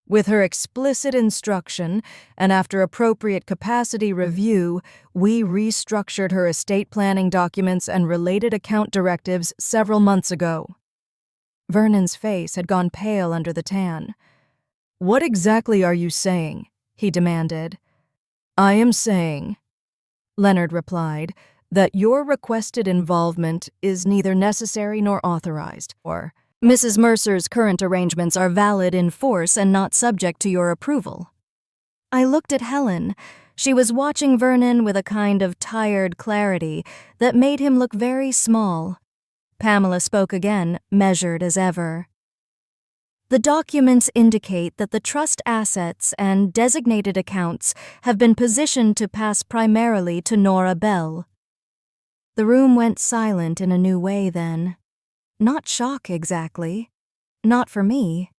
With her explicit instruction, and after appropriate capacity review, we restructured her estate planning documents and related account directives several months ago. Vernon's face had gone pale under the tan. "What exactly are you saying?" he demanded. "I am saying," Leonard replied, "that your requested involvement is neither necessary nor authorized, or Mrs. Mercer's current arrangements are valid in force and not subject to your approval." I looked at Helen. She was watching Vernon with a kind of tired clarity that made him look very small. Pamela spoke again, measured as ever. "The documents indicate that the trust assets and designated accounts have been positioned to pass primarily to Nora Bell." The room went silent in a new way then. Not shock exactly. Not for me.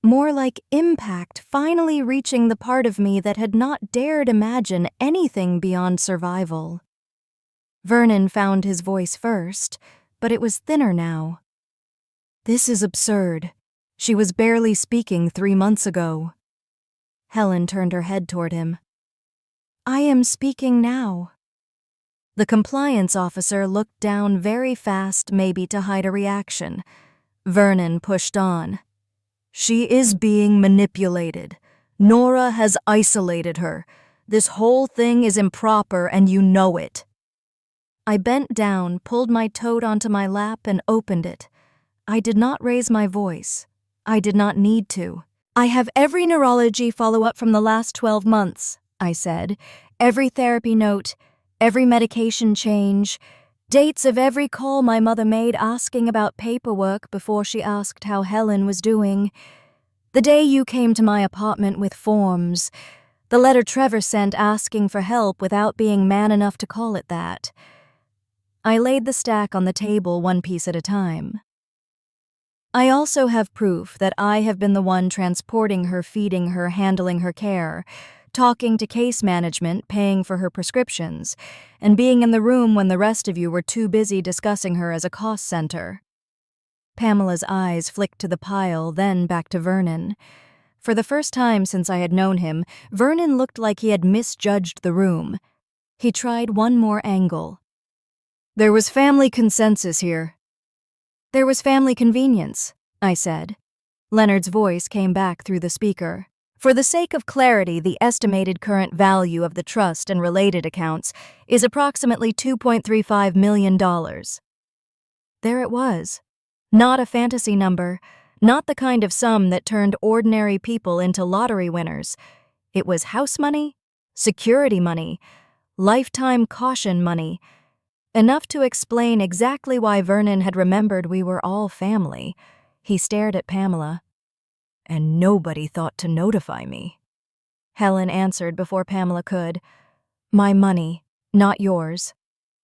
More like impact finally reaching the part of me that had not dared imagine anything beyond survival. Vernon found his voice first, but it was thinner now. "This is absurd. She was barely speaking 3 months ago." Helen turned her head toward him. "I am speaking now." The compliance officer looked down very fast, maybe to hide a reaction. Vernon pushed on. "She is being manipulated. Nora has isolated her. This whole thing is improper and you know it." I bent down, pulled my tote onto my lap, and opened it. I did not raise my voice. I did not need to. "I have every neurology follow-up from the last 12 months, I said. "Every therapy note, every medication change, dates of every call my mother made asking about paperwork before she asked how Helen was doing. The day you came to my apartment with forms, the letter Trevor sent asking for help without being man enough to call it that." I laid the stack on the table one piece at a time. "I also have proof that I have been the one transporting her, feeding her, handling her care, talking to case management, paying for her prescriptions, and being in the room when the rest of you were too busy discussing her as a cost center." Pamela's eyes flicked to the pile, then back to Vernon. For the first time since I had known him, Vernon looked like he had misjudged the room. He tried one more angle. "There was family consensus here." "There was family convenience," I said. Leonard's voice came back through the speaker. "For the sake of clarity, the estimated current value of the trust and related accounts is approximately $2.35 million. There it was. Not a fantasy number, not the kind of sum that turned ordinary people into lottery winners. It was house money, security money, lifetime caution money. Enough to explain exactly why Vernon had remembered we were all family. He stared at Pamela. "And nobody thought to notify me." Helen answered before Pamela could. "My money, not yours."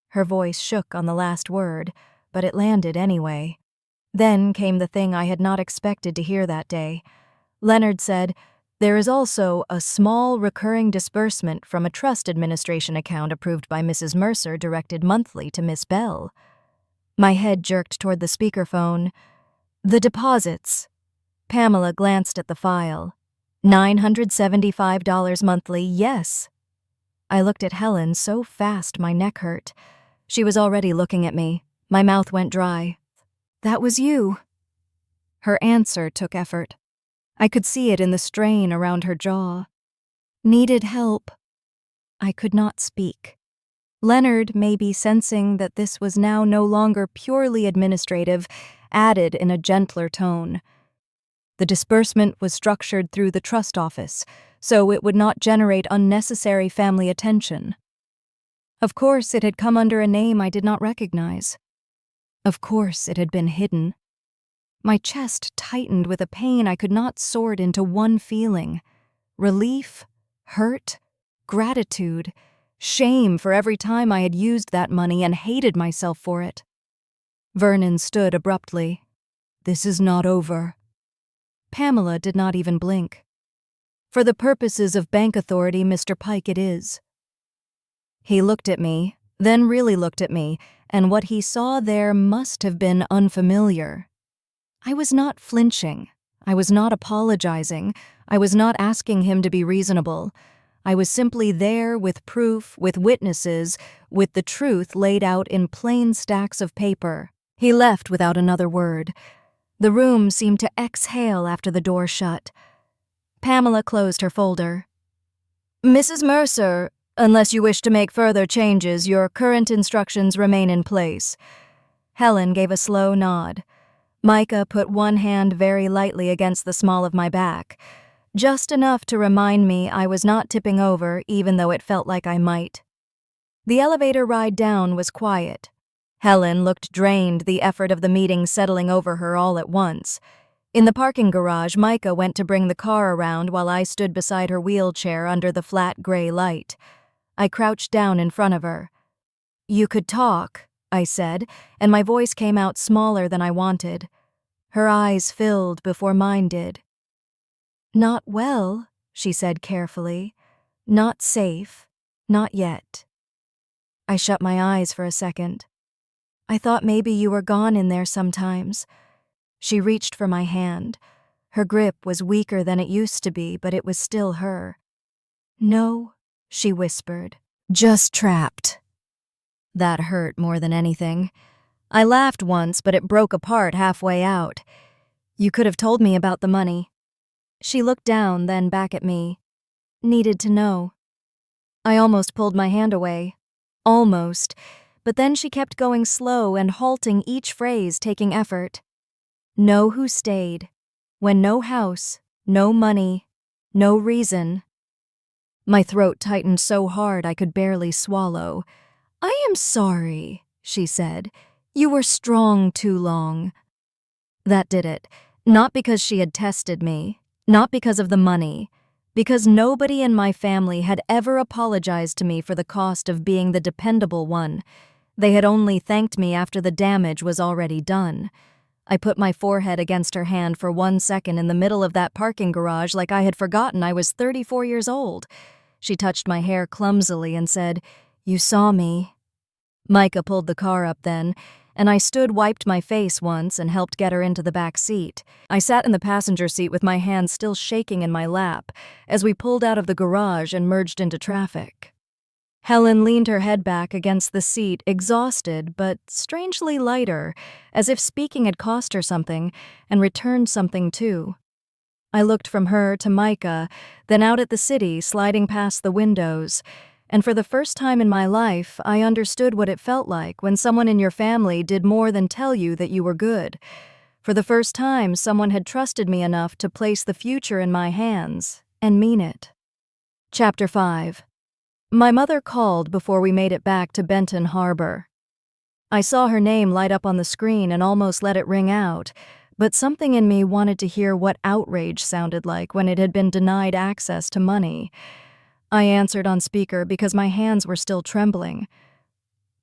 Her voice shook on the last word, but it landed anyway. Then came the thing I had not expected to hear that day. Leonard said, "There is also a small recurring disbursement from a trust administration account approved by Mrs. Mercer directed monthly to Miss Bell." My head jerked toward the speakerphone. "The deposits." Pamela glanced at the file. $975 monthly, yes. I looked at Helen so fast my neck hurt. She was already looking at me. My mouth went dry. "That was you." Her answer took effort. I could see it in the strain around her jaw. "Needed help." I could not speak. Leonard, maybe sensing that this was now no longer purely administrative, added in a gentler tone. "The disbursement was structured through the trust office, so it would not generate unnecessary family attention." Of course, it had come under a name I did not recognize. Of course, it had been hidden. My chest tightened with a pain I could not sort into one feeling. Relief, hurt, gratitude, shame for every time I had used that money and hated myself for it. Vernon stood abruptly. "This is not over." Pamela did not even blink. "For the purposes of bank authority, Mr. Pike, it is." He looked at me, then really looked at me, and what he saw there must have been unfamiliar. I was not flinching. I was not apologizing. I was not asking him to be reasonable. I was simply there with proof, with witnesses, with the truth laid out in plain stacks of paper. He left without another word. The room seemed to exhale after the door shut. Pamela closed her folder. "Mrs. Mercer, unless you wish to make further changes, your current instructions remain in place." Helen gave a slow nod. Micah put one hand very lightly against the small of my back, just enough to remind me I was not tipping over even though it felt like I might. The elevator ride down was quiet. Helen looked drained, the effort of the meeting settling over her all at once. In the parking garage, Micah went to bring the car around while I stood beside her wheelchair under the flat gray light. I crouched down in front of her. "You could talk," I said, and my voice came out smaller than I wanted. Her eyes filled before mine did. "Not well," she said carefully. "Not safe. Not yet." I shut my eyes for a second. "I thought maybe you were gone in there sometimes." She reached for my hand. Her grip was weaker than it used to be, but it was still her. "No," she whispered. "Just trapped." That hurt more than anything. I laughed once, but it broke apart halfway out. "You could have told me about the money." She looked down, then back at me. "Needed to know." I almost pulled my hand away. Almost. But then she kept going slow and halting each phrase, taking effort. "Know who stayed. When no house, no money, no reason." My throat tightened so hard I could barely swallow. "I am sorry," she said. "You were strong too long." That did it. Not because she had tested me. Not because of the money. Because nobody in my family had ever apologized to me for the cost of being the dependable one. They had only thanked me after the damage was already done. I put my forehead against her hand for 1 second in the middle of that parking garage like I had forgotten I was 34 years old. She touched my hair clumsily and said, "You saw me." Micah pulled the car up then, and I wiped my face once and helped get her into the back seat. I sat in the passenger seat with my hands still shaking in my lap as we pulled out of the garage and merged into traffic. Helen leaned her head back against the seat, exhausted but strangely lighter, as if speaking had cost her something and returned something too. I looked from her to Micah, then out at the city sliding past the windows, and for the first time in my life, I understood what it felt like when someone in your family did more than tell you that you were good. For the first time, someone had trusted me enough to place the future in my hands and mean it. Chapter 5. My mother called before we made it back to Benton Harbor. I saw her name light up on the screen and almost let it ring out, but something in me wanted to hear what outrage sounded like when it had been denied access to money. I answered on speaker because my hands were still trembling.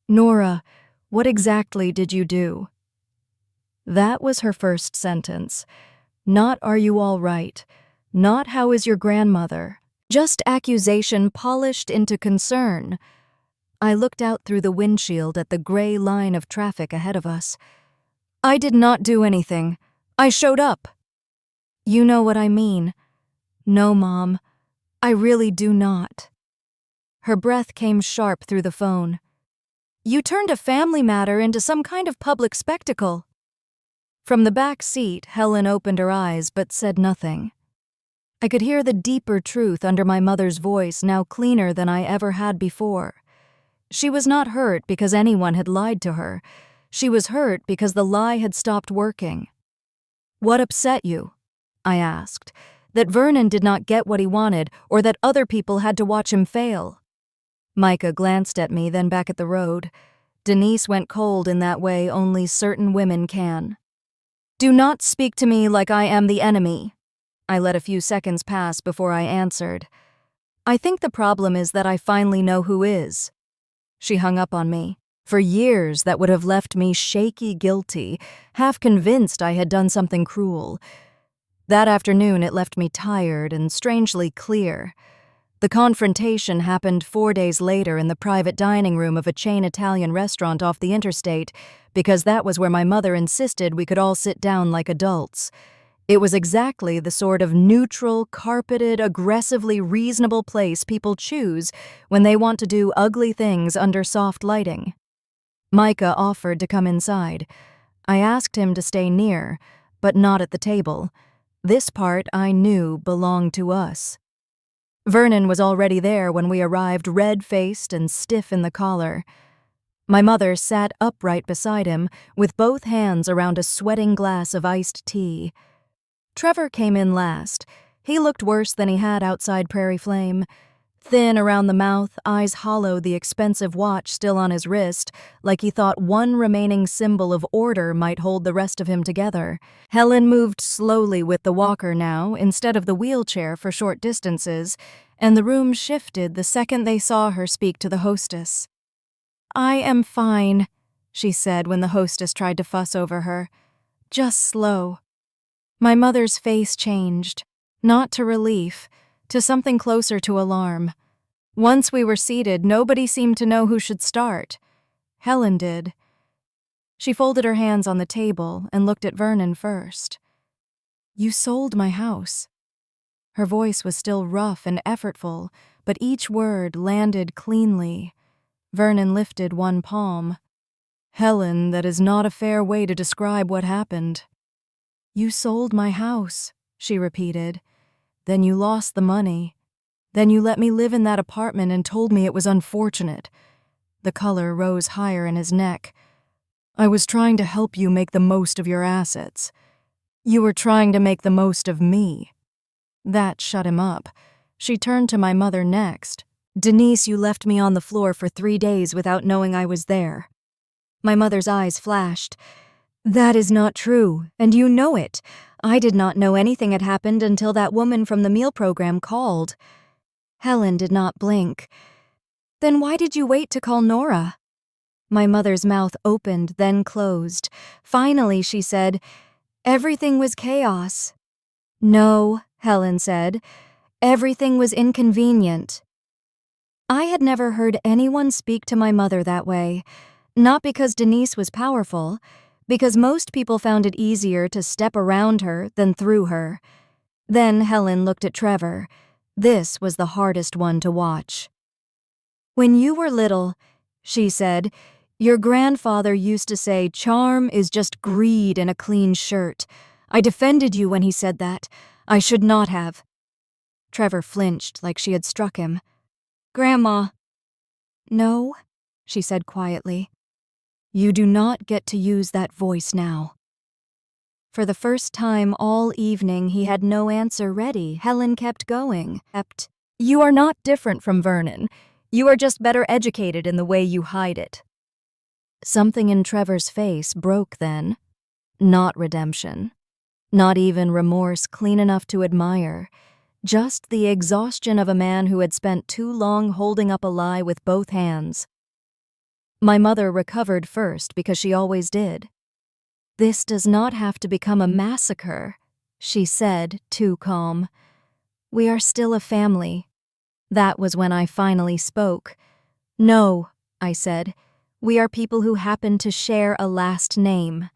"Nora, what exactly did you do?" That was her first sentence. Not "Are you all right?" Not "How is your grandmother?" Just accusation polished into concern. I looked out through the windshield at the gray line of traffic ahead of us. "I did not do anything. I showed up." "You know what I mean." "No, Mom. I really do not." Her breath came sharp through the phone. "You turned a family matter into some kind of public spectacle." From the back seat, Helen opened her eyes but said nothing. I could hear the deeper truth under my mother's voice, now cleaner than I ever had before. She was not hurt because anyone had lied to her. She was hurt because the lie had stopped working. "What upset you?" I asked. That Vernon did not get what he wanted, or that other people had to watch him fail. Micah glanced at me, then back at the road. Denise went cold in that way only certain women can. "Do not speak to me like I am the enemy." I let a few seconds pass before I answered. "I think the problem is that I finally know who is." She hung up on me. For years, that would have left me shaky guilty, half convinced I had done something cruel. That afternoon, it left me tired and strangely clear. The confrontation happened 4 days later in the private dining room of a chain Italian restaurant off the interstate, because that was where my mother insisted we could all sit down like adults. It was exactly the sort of neutral, carpeted, aggressively reasonable place people choose when they want to do ugly things under soft lighting. Micah offered to come inside. I asked him to stay near, but not at the table. This part I knew belonged to us. Vernon was already there when we arrived, red-faced and stiff in the collar. My mother sat upright beside him, with both hands around a sweating glass of iced tea. Trevor came in last. He looked worse than he had outside Prairie Flame. Thin around the mouth, eyes hollow, the expensive watch still on his wrist, like he thought one remaining symbol of order might hold the rest of him together. Helen moved slowly with the walker now, instead of the wheelchair for short distances, and the room shifted the second they saw her speak to the hostess. "I am fine," she said when the hostess tried to fuss over her. "Just slow." My mother's face changed, not to relief, to something closer to alarm. Once we were seated, nobody seemed to know who should start. Helen did. She folded her hands on the table and looked at Vernon first. "You sold my house." Her voice was still rough and effortful, but each word landed cleanly. Vernon lifted one palm. "Helen, that is not a fair way to describe what happened." "You sold my house," she repeated. "Then you lost the money. Then you let me live in that apartment and told me it was unfortunate." The color rose higher in his neck. "I was trying to help you make the most of your assets. You were trying to make the most of me." That shut him up. She turned to my mother next. "Denise, you left me on the floor for 3 days without knowing I was there." My mother's eyes flashed. "That is not true, and you know it. I did not know anything had happened until that woman from the meal program called." Helen did not blink. "Then why did you wait to call Nora?" My mother's mouth opened, then closed. Finally, she said, "Everything was chaos." "No," Helen said. "Everything was inconvenient." I had never heard anyone speak to my mother that way. Not because Denise was powerful, because most people found it easier to step around her than through her. Then Helen looked at Trevor. This was the hardest one to watch. "When you were little," she said, "your grandfather used to say charm is just greed in a clean shirt. I defended you when he said that. I should not have." Trevor flinched like she had struck him. "Grandma." "No," she said quietly. "You do not get to use that voice now." For the first time all evening, he had no answer ready. Helen kept going. "You are not different from Vernon. You are just better educated in the way you hide it." Something in Trevor's face broke then. Not redemption. Not even remorse clean enough to admire. Just the exhaustion of a man who had spent too long holding up a lie with both hands. My mother recovered first because she always did. "This does not have to become a massacre," she said, too calm. "We are still a family." That was when I finally spoke. "No," I said. "We are people who happen to share a last name."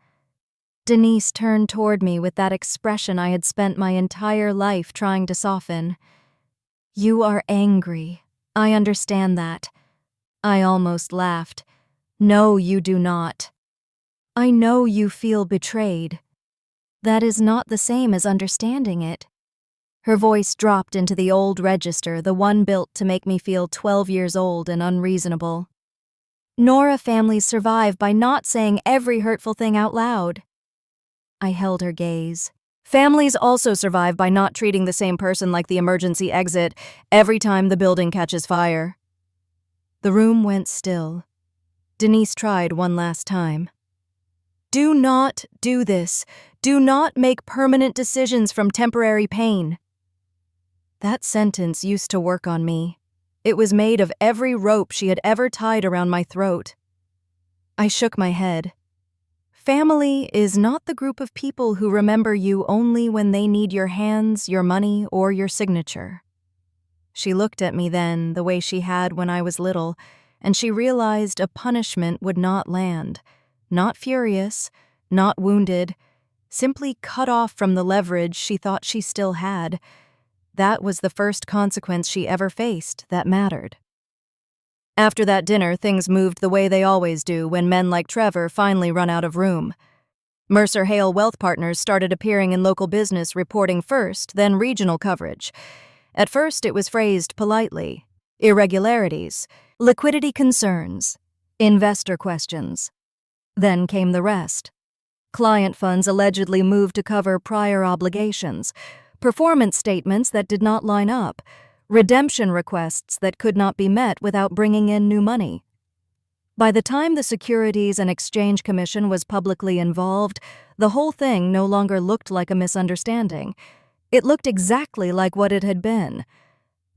Denise turned toward me with that expression I had spent my entire life trying to soften. "You are angry. I understand that." I almost laughed. "No, you do not." "I know you feel betrayed." "That is not the same as understanding it." Her voice dropped into the old register, the one built to make me feel 12 years old and unreasonable. "Nora families survive by not saying every hurtful thing out loud." I held her gaze. "Families also survive by not treating the same person like the emergency exit every time the building catches fire." The room went still. Denise tried one last time. "Do not do this. Do not make permanent decisions from temporary pain." That sentence used to work on me. It was made of every rope she had ever tied around my throat. I shook my head. Family is not the group of people who remember you only when they need your hands, your money, or your signature. She looked at me then the way she had when I was little, and she realized a punishment would not land. Not furious, not wounded, simply cut off from the leverage she thought she still had. That was the first consequence she ever faced that mattered. After that dinner, things moved the way they always do when men like Trevor finally run out of room. Mercer Hale Wealth Partners started appearing in local business reporting first, then regional coverage. At first, it was phrased politely: irregularities, liquidity concerns, investor questions. Then came the rest. Client funds allegedly moved to cover prior obligations, performance statements that did not line up, redemption requests that could not be met without bringing in new money. By the time the Securities and Exchange Commission was publicly involved, the whole thing no longer looked like a misunderstanding. It looked exactly like what it had been.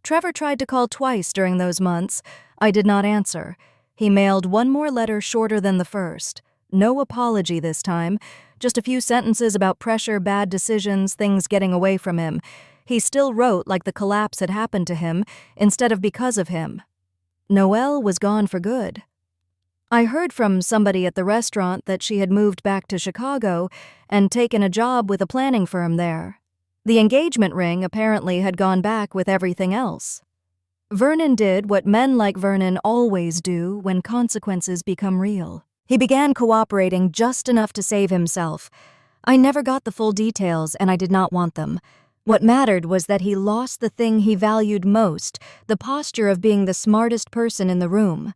Trevor tried to call twice during those months. I did not answer. He mailed one more letter shorter than the first. No apology this time, just a few sentences about pressure, bad decisions, things getting away from him. He still wrote like the collapse had happened to him instead of because of him. Noelle was gone for good. I heard from somebody at the restaurant that she had moved back to Chicago and taken a job with a planning firm there. The engagement ring apparently had gone back with everything else. Vernon did what men like Vernon always do when consequences become real. He began cooperating just enough to save himself. I never got the full details, and I did not want them. What mattered was that he lost the thing he valued most, the posture of being the smartest person in the room.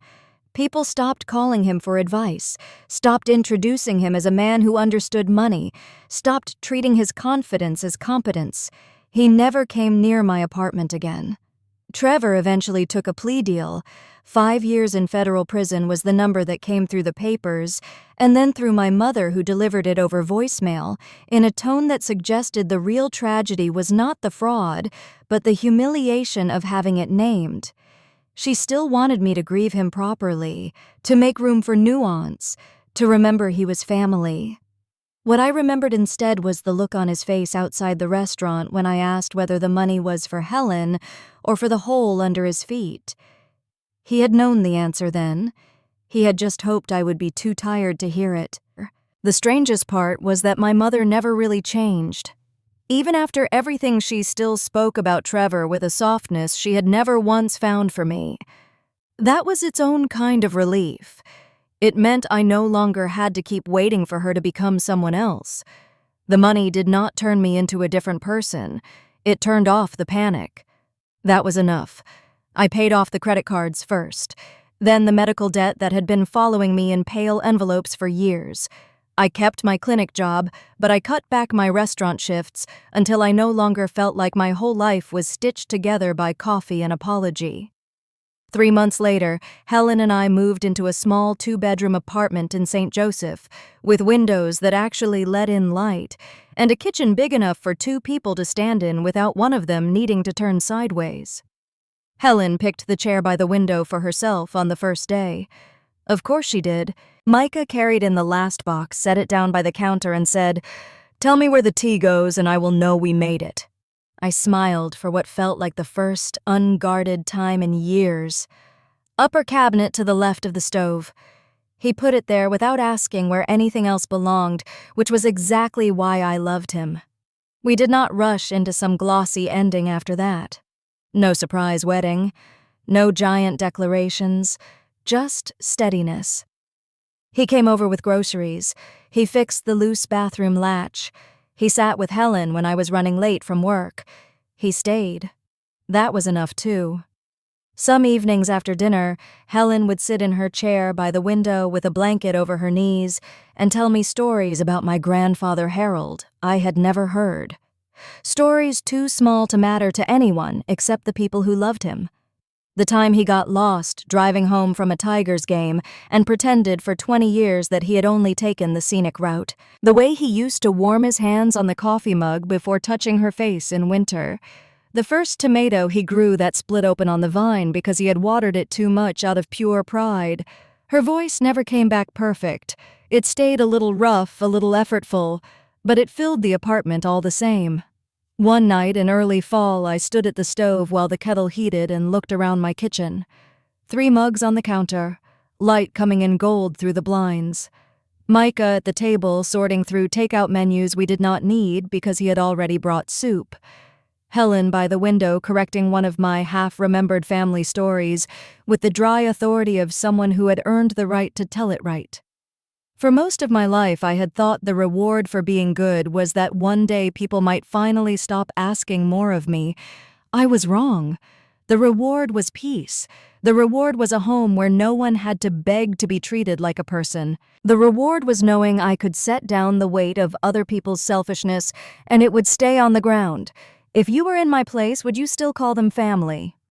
People stopped calling him for advice, stopped introducing him as a man who understood money, stopped treating his confidence as competence. He never came near my apartment again. Trevor eventually took a plea deal. 5 years in federal prison was the number that came through the papers, and then through my mother, who delivered it over voicemail, in a tone that suggested the real tragedy was not the fraud, but the humiliation of having it named. She still wanted me to grieve him properly, to make room for nuance, to remember he was family. What I remembered instead was the look on his face outside the restaurant when I asked whether the money was for Helen or for the hole under his feet. He had known the answer then. He had just hoped I would be too tired to hear it. The strangest part was that my mother never really changed. Even after everything, she still spoke about Trevor with a softness she had never once found for me. That was its own kind of relief. It meant I no longer had to keep waiting for her to become someone else. The money did not turn me into a different person. It turned off the panic. That was enough. I paid off the credit cards first, then the medical debt that had been following me in pale envelopes for years. I kept my clinic job, but I cut back my restaurant shifts until I no longer felt like my whole life was stitched together by coffee and apology. 3 months later, Helen and I moved into a small 2-bedroom apartment in St. Joseph, with windows that actually let in light, and a kitchen big enough for 2 people to stand in without one of them needing to turn sideways. Helen picked the chair by the window for herself on the first day. Of course she did. Micah carried in the last box, set it down by the counter, and said, "Tell me where the tea goes and I will know we made it." I smiled for what felt like the first unguarded time in years. Upper cabinet to the left of the stove. He put it there without asking where anything else belonged, which was exactly why I loved him. We did not rush into some glossy ending after that. No surprise wedding, no giant declarations, just steadiness. He came over with groceries. He fixed the loose bathroom latch. He sat with Helen when I was running late from work. He stayed. That was enough, too. Some evenings after dinner, Helen would sit in her chair by the window with a blanket over her knees and tell me stories about my grandfather Harold I had never heard. Stories too small to matter to anyone except the people who loved him. The time he got lost driving home from a Tigers game and pretended for 20 years that he had only taken the scenic route. The way he used to warm his hands on the coffee mug before touching her face in winter. The first tomato he grew that split open on the vine because he had watered it too much out of pure pride. Her voice never came back perfect. It stayed a little rough, a little effortful, but it filled the apartment all the same. One night in early fall, I stood at the stove while the kettle heated and looked around my kitchen. 3 mugs on the counter, light coming in gold through the blinds. Micah at the table sorting through takeout menus we did not need because he had already brought soup. Helen by the window correcting one of my half-remembered family stories with the dry authority of someone who had earned the right to tell it right. For most of my life, I had thought the reward for being good was that one day people might finally stop asking more of me. I was wrong. The reward was peace. The reward was a home where no one had to beg to be treated like a person. The reward was knowing I could set down the weight of other people's selfishness and it would stay on the ground. If you were in my place, would you still call them family?